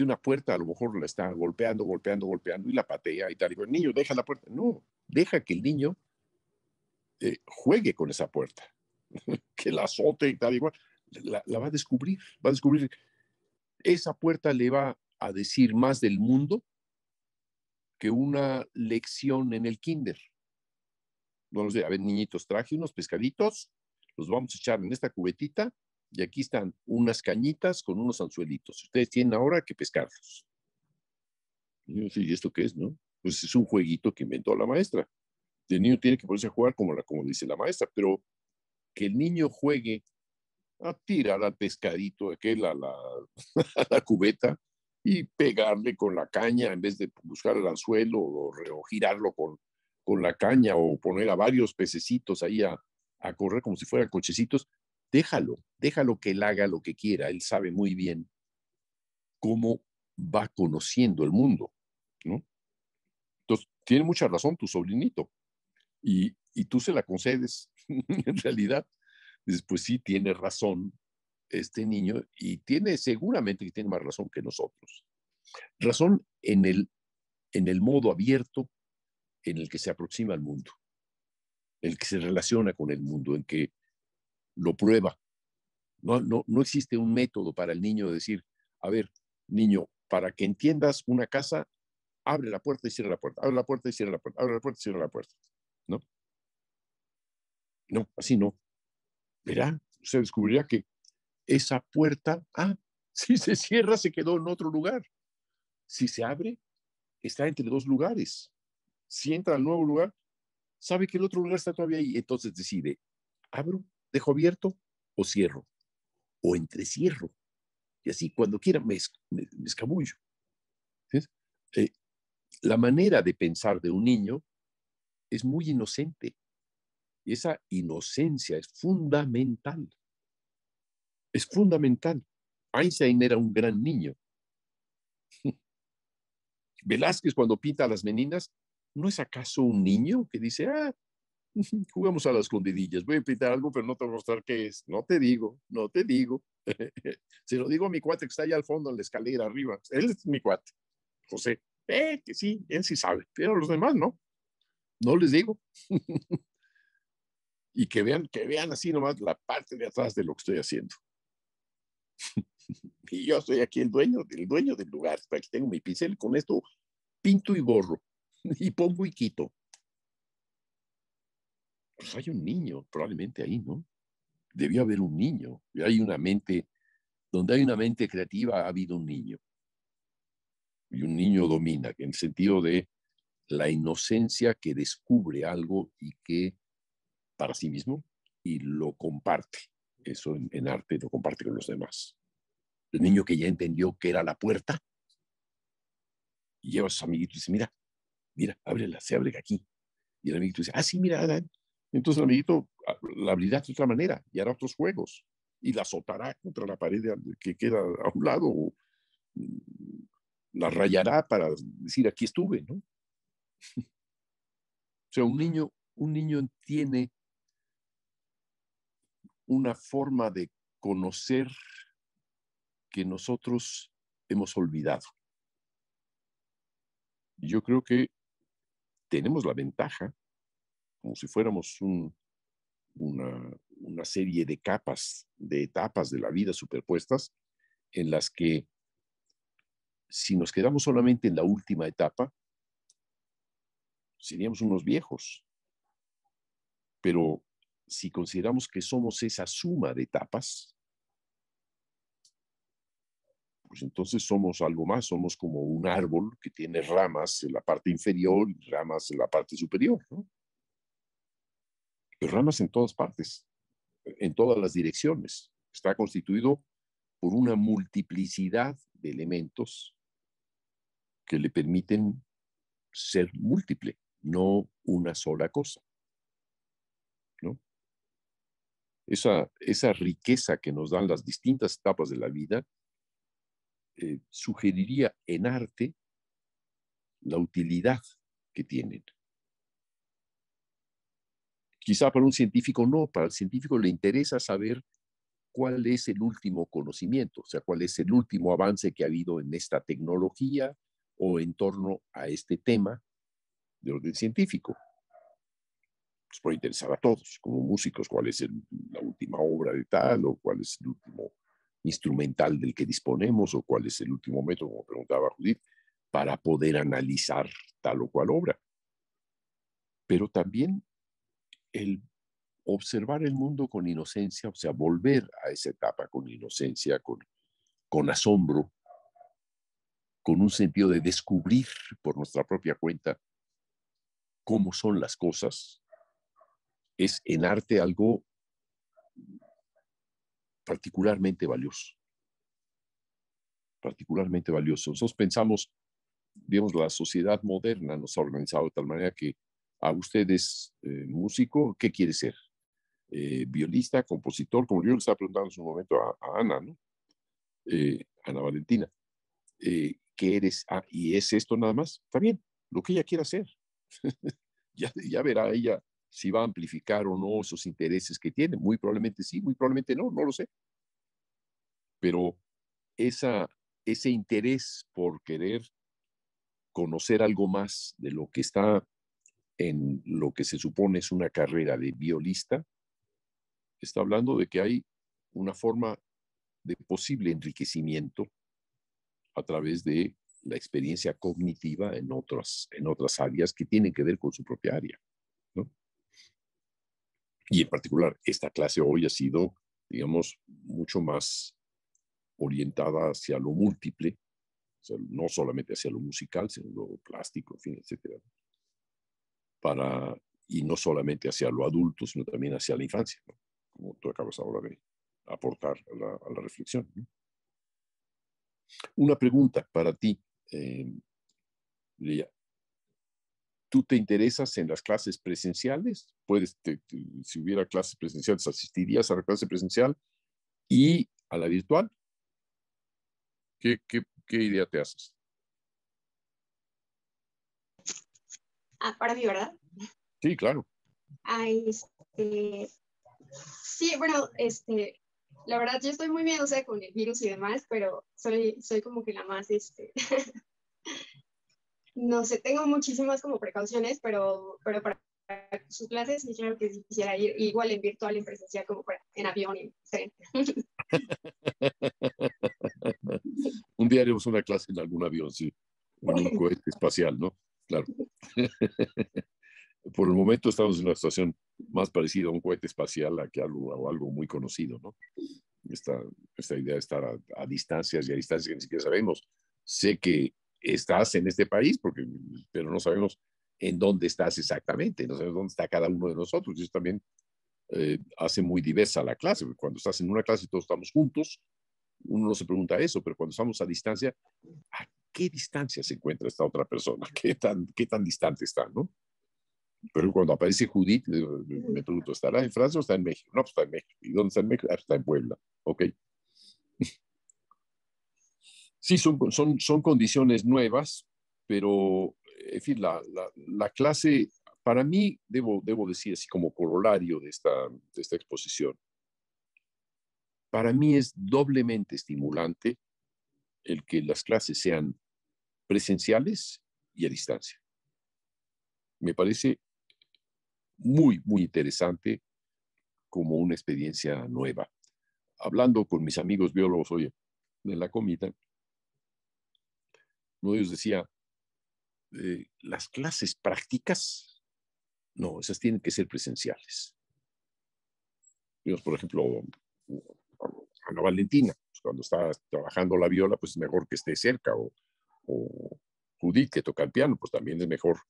una puerta, a lo mejor la está golpeando y la patea y tal. Y digo, el niño, deja la puerta. No, deja que el niño juegue con esa puerta, que la azote y tal, igual. La va a descubrir. Esa puerta le va a decir más del mundo que una lección en el kinder. No lo sé, a ver, niñitos, traje unos pescaditos, los vamos a echar en esta cubetita y aquí están unas cañitas con unos anzuelitos. Ustedes tienen ahora que pescarlos. Y yo, sí, ¿y esto qué es, no? Pues es un jueguito que inventó la maestra. El niño tiene que ponerse a jugar como dice la maestra, pero que el niño juegue a tirar al pescadito aquel a la cubeta y pegarle con la caña en vez de buscar el anzuelo o girarlo con la caña o poner a varios pececitos ahí a correr como si fueran cochecitos. Déjalo que él haga lo que quiera. Él sabe muy bien cómo va conociendo el mundo, ¿no? Entonces, tiene mucha razón tu sobrinito y tú se la concedes. En realidad, pues sí, tiene razón este niño y seguramente que tiene más razón que nosotros. Razón en el modo abierto en el que se aproxima al mundo, en el que se relaciona con el mundo, en que lo prueba. No existe un método para el niño de decir, a ver, niño, para que entiendas una casa, abre la puerta y cierra la puerta, abre la puerta y cierra la puerta, abre la puerta y cierra la puerta. ¿No? No, así no. Verá, se descubrirá que esa puerta, si se cierra, se quedó en otro lugar. Si se abre, está entre dos lugares. Si entra al nuevo lugar, sabe que el otro lugar está todavía ahí. Entonces decide, ¿abro, dejo abierto o cierro? O entrecierro. Y así, cuando quiera, me escabullo. ¿Sí? La manera de pensar de un niño es muy inocente. Y esa inocencia es fundamental. Es fundamental. Einstein era un gran niño. Velázquez, cuando pinta a las meninas, ¿no es acaso un niño que dice, Jugamos a las escondidillas. Voy a pintar algo, pero no te voy a mostrar qué es. No te digo, no te digo. Se lo digo a mi cuate que está allá al fondo en la escalera arriba. Él es mi cuate, José. Que sí, él sí sabe, pero los demás no. No les digo. Y que vean así nomás la parte de atrás de lo que estoy haciendo. Y yo soy aquí el dueño del lugar. Aquí tengo mi pincel, con esto pinto y borro. Y pongo y quito. Pues hay un niño probablemente ahí, ¿no? Debió haber un niño. Y hay una mente, donde hay una mente creativa ha habido un niño. Y un niño domina, en el sentido de la inocencia que descubre algo y que para sí mismo y lo comparte. Eso en arte lo comparte con los demás. El niño que ya entendió que era la puerta y lleva a sus amiguitos y dice, mira, ábrela, se abre aquí. Y el amiguito dice, sí, mira, Adán. Entonces el amiguito la abrirá de otra manera y hará otros juegos y la azotará contra la pared que queda a un lado o la rayará para decir, aquí estuve, ¿no? O sea, un niño tiene una forma de conocer que nosotros hemos olvidado. Y yo creo que tenemos la ventaja, como si fuéramos una serie de capas, de etapas de la vida superpuestas, en las que si nos quedamos solamente en la última etapa, seríamos unos viejos. Pero si consideramos que somos esa suma de etapas, pues entonces somos algo más, somos como un árbol que tiene ramas en la parte inferior y ramas en la parte superior, ¿no? Y ramas en todas partes, en todas las direcciones. Está constituido por una multiplicidad de elementos que le permiten ser múltiple, no una sola cosa, ¿no? Esa riqueza que nos dan las distintas etapas de la vida sugeriría en arte la utilidad que tienen. Quizá para un científico no, para el científico le interesa saber cuál es el último conocimiento, o sea, cuál es el último avance que ha habido en esta tecnología o en torno a este tema de orden científico. Nos puede interesar a todos, como músicos, cuál es la última obra de tal, o cuál es el último instrumental del que disponemos, o cuál es el último método, como preguntaba Judith, para poder analizar tal o cual obra. Pero también el observar el mundo con inocencia, o sea, volver a esa etapa con inocencia, con asombro, con un sentido de descubrir por nuestra propia cuenta cómo son las cosas, es en arte algo particularmente valioso. Particularmente valioso. Nosotros pensamos, digamos, la sociedad moderna nos ha organizado de tal manera que a ustedes, músico, ¿qué quiere ser? Violista, compositor, como yo le estaba preguntando en su momento a Ana, ¿no? Ana Valentina. ¿Qué eres? ¿Y es esto nada más? Está bien, lo que ella quiera hacer. ya verá ella si va a amplificar o no esos intereses que tiene. Muy probablemente sí, muy probablemente no, no lo sé. Pero ese interés por querer conocer algo más de lo que está en lo que se supone es una carrera de violista, está hablando de que hay una forma de posible enriquecimiento a través de la experiencia cognitiva en otras áreas que tienen que ver con su propia área, ¿no? Y en particular, esta clase hoy ha sido, digamos, mucho más orientada hacia lo múltiple, o sea, no solamente hacia lo musical, sino lo plástico, en fin, etcétera. Y no solamente hacia lo adulto, sino también hacia la infancia, ¿no? Como tú acabas ahora de aportar a la reflexión, ¿no? Una pregunta para ti, Leia. ¿Tú te interesas en las clases presenciales? Si hubiera clases presenciales, ¿asistirías a la clase presencial y a la virtual? ¿Qué idea te haces? Para mí, ¿verdad? Sí, claro. Ay, sí, bueno, la verdad yo estoy muy miedosa con el virus y demás, pero soy como que la más, no sé, tengo muchísimas como precauciones, pero para sus clases sí claro que sí quisiera ir, igual en virtual, en presencial, como para, en avión, en tren. Un día haremos una clase en algún avión, sí, en un cohete espacial, ¿no? Claro. Por el momento estamos en una situación más parecida a un cohete espacial a que algo muy conocido, ¿no? Esta idea de estar a distancias y a distancias que ni siquiera sabemos. Sé que estás en este país, pero no sabemos en dónde estás exactamente, no sabemos dónde está cada uno de nosotros. Y eso también hace muy diversa la clase. Cuando estás en una clase y todos estamos juntos, uno no se pregunta eso, pero cuando estamos a distancia, ¿a qué distancia se encuentra esta otra persona? ¿Qué tan distante está, no? Pero cuando aparece Judith, me pregunto, ¿estará en Francia o está en México? No, pues está en México. ¿Y dónde está en México? Ah, está en Puebla. Ok. Sí, son condiciones nuevas, pero, en fin, la clase, para mí, debo decir así como corolario de esta exposición, para mí es doblemente estimulante el que las clases sean presenciales y a distancia. Me parece muy, muy interesante como una experiencia nueva. Hablando con mis amigos biólogos hoy en la comida, uno de ellos decía, las clases prácticas, no, esas tienen que ser presenciales. Digamos, por ejemplo, Ana Valentina, pues cuando está trabajando la viola, pues es mejor que esté cerca, o Judith, que toca el piano, pues también es mejor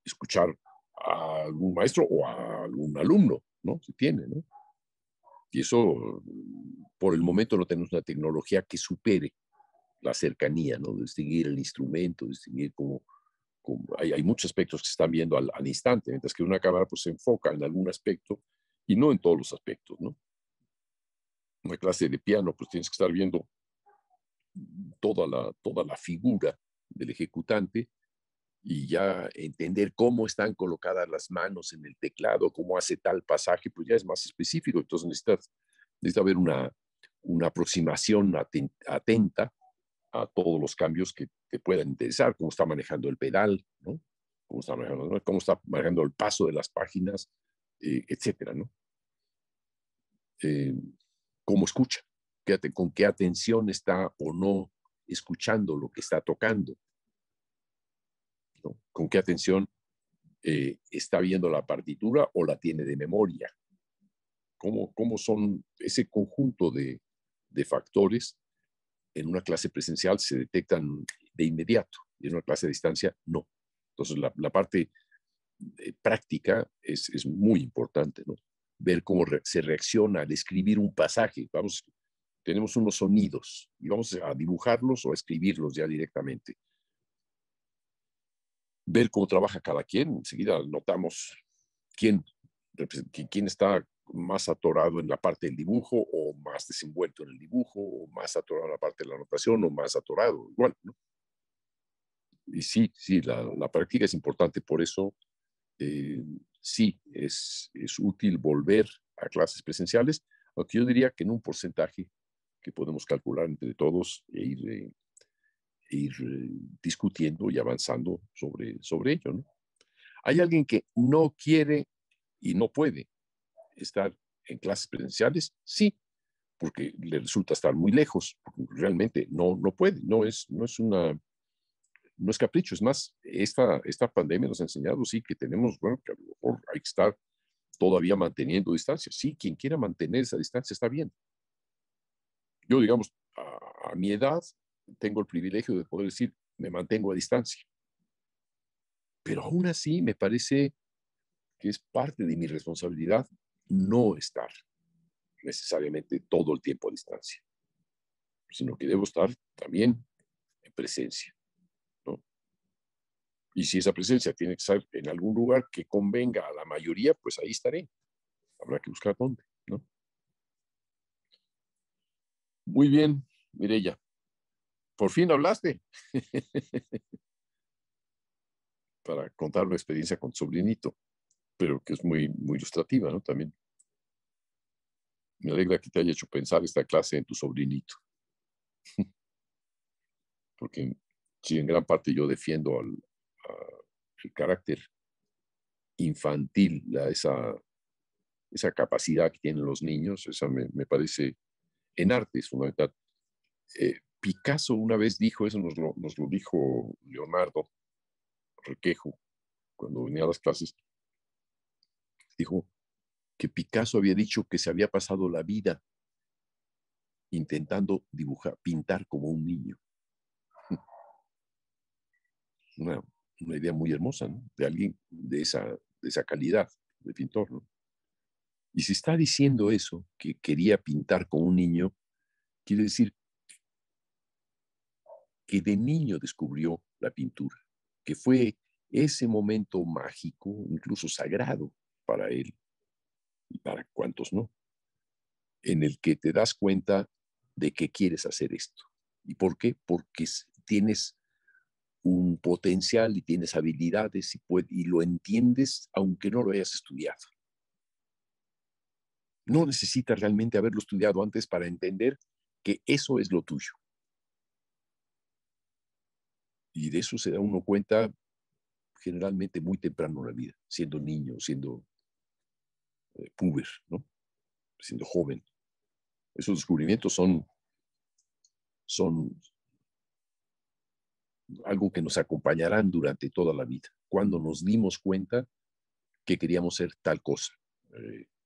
escuchar a algún maestro o a algún alumno, ¿no? Si tiene, ¿no? Y eso, por el momento, no tenemos una tecnología que supere la cercanía, ¿no? Distinguir el instrumento, distinguir cómo hay muchos aspectos que se están viendo al instante, mientras que una cámara pues se enfoca en algún aspecto y no en todos los aspectos, ¿no? Una clase de piano, pues tienes que estar viendo toda la figura del ejecutante y ya entender cómo están colocadas las manos en el teclado, cómo hace tal pasaje, pues ya es más específico. Entonces necesita haber una aproximación atenta a todos los cambios que te puedan interesar, cómo está manejando el pedal, ¿no? Cómo está manejando el paso de las páginas, etcétera, ¿no? Eh, cómo escucha, con qué atención está o no escuchando lo que está tocando, ¿no? Con qué atención está viendo la partitura o la tiene de memoria. ¿Cómo son ese conjunto de factores en una clase presencial se detectan de inmediato y en una clase a distancia no? Entonces la parte práctica es muy importante, ¿no? Ver cómo se reacciona al escribir un pasaje. Tenemos unos sonidos y vamos a dibujarlos o a escribirlos ya directamente. Ver cómo trabaja cada quien. Enseguida notamos quién está más atorado en la parte del dibujo o más desenvuelto en el dibujo o más atorado en la parte de la anotación o más atorado, igual, ¿no? Y sí, la práctica es importante, por eso sí, es útil volver a clases presenciales, aunque yo diría que en un porcentaje que podemos calcular entre todos e ir discutiendo y avanzando sobre ello, ¿no? ¿Hay alguien que no quiere y no puede estar en clases presenciales? Sí, porque le resulta estar muy lejos, porque realmente no puede, no es capricho, es más, esta pandemia nos ha enseñado, sí, que tenemos, bueno, que a lo mejor hay que estar todavía manteniendo distancia. Sí, quien quiera mantener esa distancia está bien. Yo, digamos, a mi edad, tengo el privilegio de poder decir, me mantengo a distancia. Pero aún así, me parece que es parte de mi responsabilidad no estar necesariamente todo el tiempo a distancia, sino que debo estar también en presencia, ¿no? Y si esa presencia tiene que estar en algún lugar que convenga a la mayoría, pues ahí estaré. Habrá que buscar dónde, ¿no? Muy bien, Mireya. Por fin hablaste para contar una experiencia con tu sobrinito. pero que es muy, muy ilustrativa, ¿no? También me alegra que te haya hecho pensar esta clase en tu sobrinito, porque sí, en gran parte yo defiendo el carácter infantil, esa capacidad que tienen los niños, esa me parece en arte es fundamental. Picasso una vez dijo, eso nos lo dijo Leonardo Requejo cuando venía a las clases, dijo que Picasso había dicho que se había pasado la vida intentando pintar como un niño. Una idea muy hermosa, ¿no? De alguien de esa calidad de pintor, ¿no? Y si está diciendo eso, que quería pintar como un niño, quiere decir que de niño descubrió la pintura, que fue ese momento mágico, incluso sagrado para él y para cuantos no, en el que te das cuenta de que quieres hacer esto. ¿Y por qué? Porque tienes un potencial y tienes habilidades y lo entiendes aunque no lo hayas estudiado. No necesitas realmente haberlo estudiado antes para entender que eso es lo tuyo. Y de eso se da uno cuenta generalmente muy temprano en la vida, siendo niño, siendo puber, ¿no? Siendo joven. Esos descubrimientos son algo que nos acompañarán durante toda la vida, cuando nos dimos cuenta que queríamos ser tal cosa,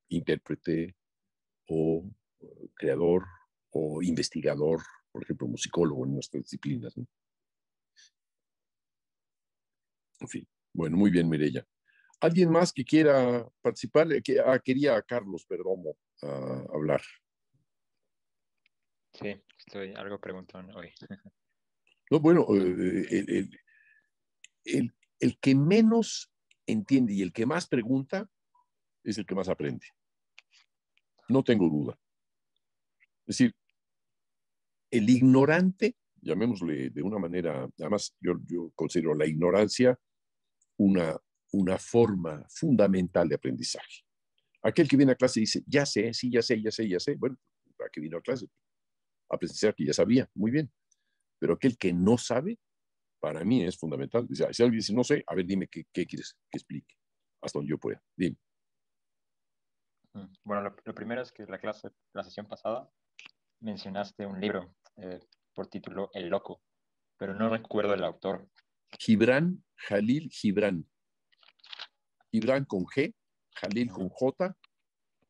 intérprete o creador o investigador, por ejemplo, musicólogo en nuestras disciplinas, ¿no? En fin, bueno, muy bien, Mireya. ¿Alguien más que quiera participar? Quería a Carlos Perdomo hablar. Sí, estoy algo preguntón hoy. No, bueno, el que menos entiende y el que más pregunta es el que más aprende. No tengo duda. Es decir, el ignorante, llamémosle de una manera, además yo considero la ignorancia una forma fundamental de aprendizaje. Aquel que viene a clase y dice, ya sé, sí, ya sé, ya sé, ya sé. Bueno, ¿para qué vino a clase? A pensar que ya sabía, muy bien. Pero aquel que no sabe, para mí es fundamental. Si alguien dice, no sé, a ver, dime qué quieres que explique, hasta donde yo pueda. Dime. Bueno, lo primero es que la sesión pasada, mencionaste un libro por título El Loco, pero no recuerdo el autor. Gibran Jalil Gibran. Gibran con G, Jalil con J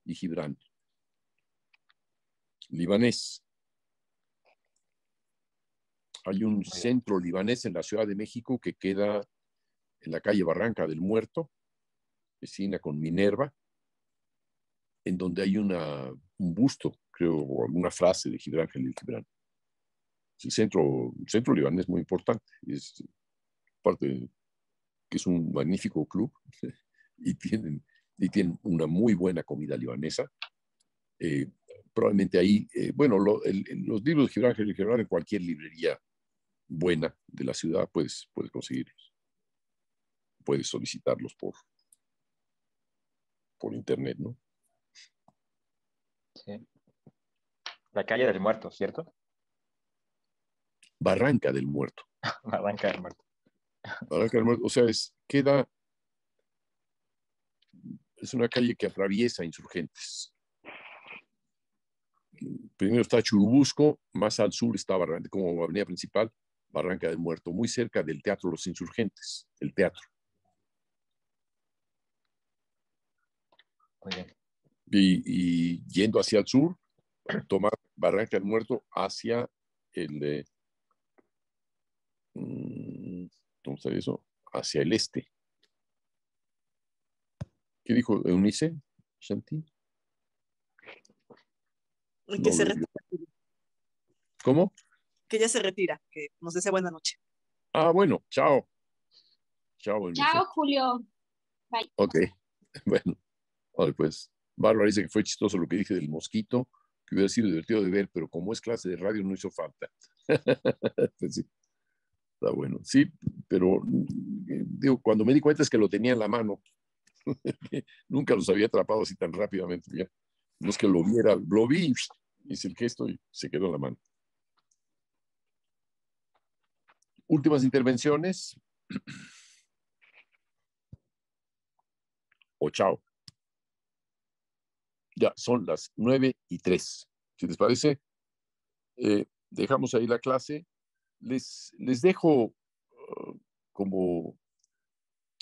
y Gibran. Libanés. Hay un centro libanés en la Ciudad de México que queda en la calle Barranca del Muerto, vecina con Minerva, en donde hay un busto, creo, o alguna frase de Gibran Jalil Gibran. El centro libanés muy importante. Es parte que es un magnífico club y tienen una muy buena comida libanesa. Probablemente ahí, bueno, los libros de Gibran Jalil Gibran en cualquier librería buena de la ciudad puedes conseguirlos. Puedes solicitarlos por internet, ¿no? Sí. La calle del Muerto, ¿cierto? Barranca del Muerto. Barranca del Muerto. Barranca del Muerto, o sea, es una calle que atraviesa Insurgentes. Primero está Churubusco, más al sur está Barranca, como avenida principal, Barranca del Muerto, muy cerca del Teatro Los Insurgentes, el teatro. Muy bien. Y yendo hacia el sur, tomar Barranca del Muerto hacia ¿cómo está eso? Hacia el este. ¿Qué dijo Eunice, Shanti? Que se retira. ¿Cómo? Que ya se retira, que nos desea buena noche. Ah, bueno, chao. Chao, Eunice. Chao, Julio. Bye. Ok, bueno. Vale, pues, Bárbara dice que fue chistoso lo que dije del mosquito, que hubiera sido divertido de ver, pero como es clase de radio no hizo falta. Pues sí, está bueno. Sí, pero digo, cuando me di cuenta es que lo tenía en la mano Nunca los había atrapado así tan rápidamente. Ya. No es que lo viera, lo vi, hice el gesto y se quedó en la mano. Últimas intervenciones. O chao. Ya, son las 9:03. Si les parece, dejamos ahí la clase. Les dejo como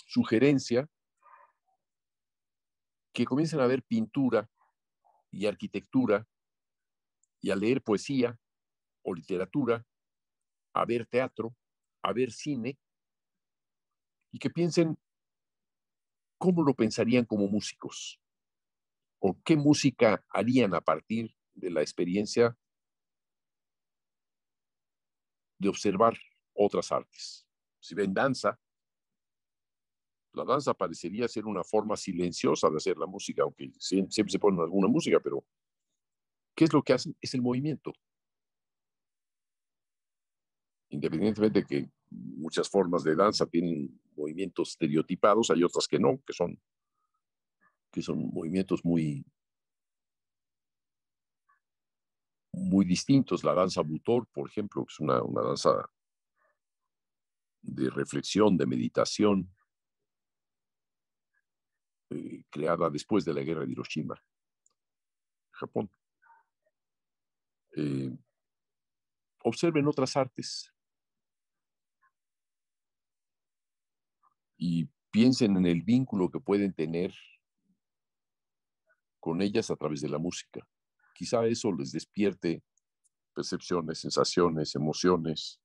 sugerencia que comiencen a ver pintura y arquitectura y a leer poesía o literatura, a ver teatro, a ver cine, y que piensen cómo lo pensarían como músicos o qué música harían a partir de la experiencia de observar otras artes. Si ven danza, la danza parecería ser una forma silenciosa de hacer la música, aunque siempre se pone alguna música, pero ¿qué es lo que hacen? Es el movimiento. Independientemente de que muchas formas de danza tienen movimientos estereotipados, hay otras que no, que son movimientos muy, muy distintos. La danza butor, por ejemplo, que es una danza de reflexión, de meditación, creada después de la guerra de Hiroshima, Japón. Observen otras artes y piensen en el vínculo que pueden tener con ellas a través de la música. Quizá eso les despierte percepciones, sensaciones, emociones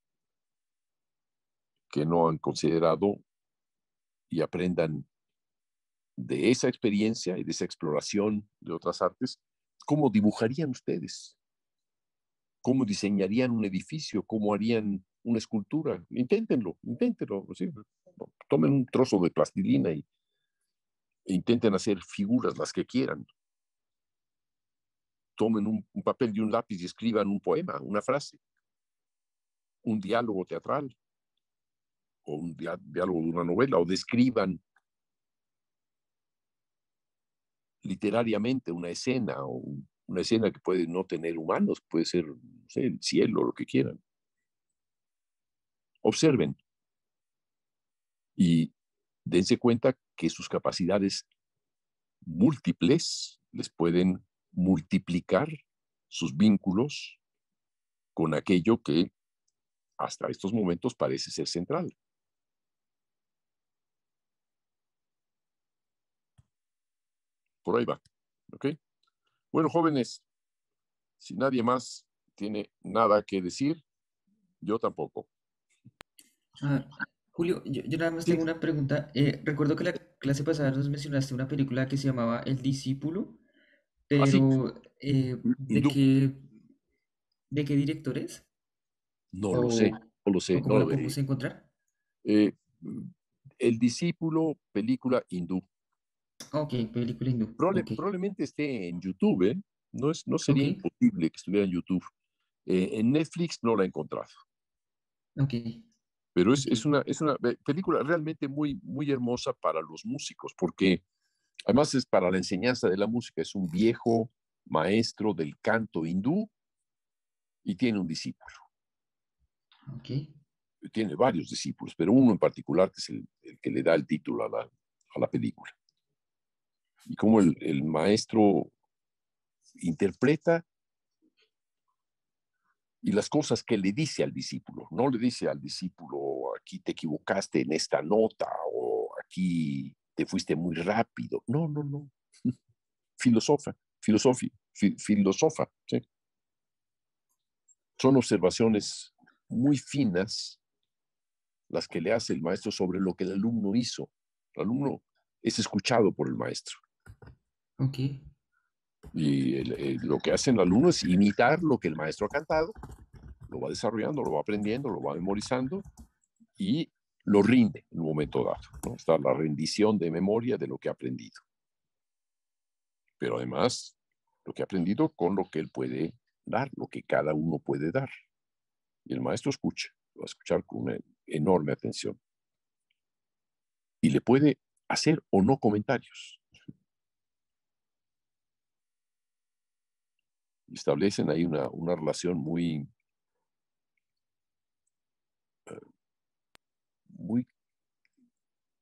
que no han considerado y aprendan de esa experiencia y de esa exploración de otras artes, ¿cómo dibujarían ustedes? ¿Cómo diseñarían un edificio? ¿Cómo harían una escultura? Inténtenlo. ¿Sí? Tomen un trozo de plastilina e intenten hacer figuras las que quieran. Tomen un papel y un lápiz y escriban un poema, una frase, un diálogo teatral o un diálogo de una novela, o describan literariamente una escena, o una escena que puede no tener humanos, puede ser, no sé, el cielo, lo que quieran. Observen y dense cuenta que sus capacidades múltiples les pueden multiplicar sus vínculos con aquello que hasta estos momentos parece ser central. Por ahí va. ¿Ok? Bueno, jóvenes, si nadie más tiene nada que decir, yo tampoco. Ah, Julio, yo nada más Sí. tengo una pregunta. Recuerdo que la clase pasada nos mencionaste una película que se llamaba El Discípulo, Así, pero hindú. ¿de qué director es? No lo sé, ¿O, no lo sé, o cómo no la lo podemos veré. encontrar? El discípulo, película hindú. Ok, película hindú. Ok, Probablemente esté en YouTube, ¿eh? No ok, sería imposible que estuviera en YouTube. En Netflix no la he encontrado. ok, Pero ok. es una película realmente muy, muy hermosa para los músicos, porque además es para la enseñanza de la música. Es un viejo maestro del canto hindú y tiene un discípulo. Ok, Tiene varios discípulos, pero uno en particular que es el que le da el título a la película. Y cómo el maestro interpreta y las cosas que le dice al discípulo. No le dice al discípulo, aquí te equivocaste en esta nota o aquí te fuiste muy rápido. No, no, no. Filosofa, filosofa. ¿Sí? Son observaciones muy finas las que le hace el maestro sobre lo que el alumno hizo. El alumno es escuchado por el maestro. ok, Y lo que hace el alumno es imitar lo que el maestro ha cantado, lo va desarrollando, lo va aprendiendo, lo va memorizando y lo rinde en un momento dado, ¿no? Está la rendición de memoria de lo que ha aprendido. Pero además, lo que ha aprendido con lo que él puede dar, lo que cada uno puede dar. Y el maestro escucha, lo va a escuchar con una enorme atención. Y le puede hacer o no comentarios. Establecen ahí una relación muy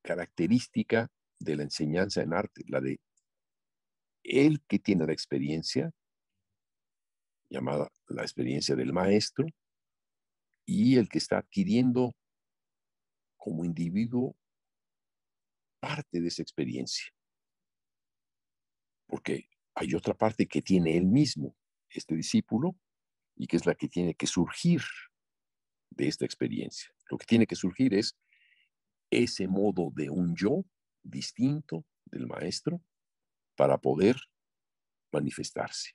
característica de la enseñanza en arte, la de el que tiene la experiencia, llamada la experiencia del maestro, y el que está adquiriendo como individuo parte de esa experiencia. Porque hay otra parte que tiene él mismo, este discípulo, y que es la que tiene que surgir de esta experiencia. Lo que tiene que surgir es ese modo de un yo distinto del maestro para poder manifestarse.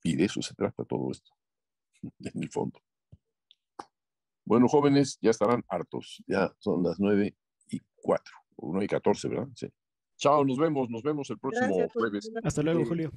Y de eso se trata todo esto, en el fondo. Bueno, jóvenes, ya estarán hartos. Ya son las 9:04, o 9:14, ¿verdad? Sí. Chao, nos vemos el próximo Gracias, jueves. Hasta luego, Julio.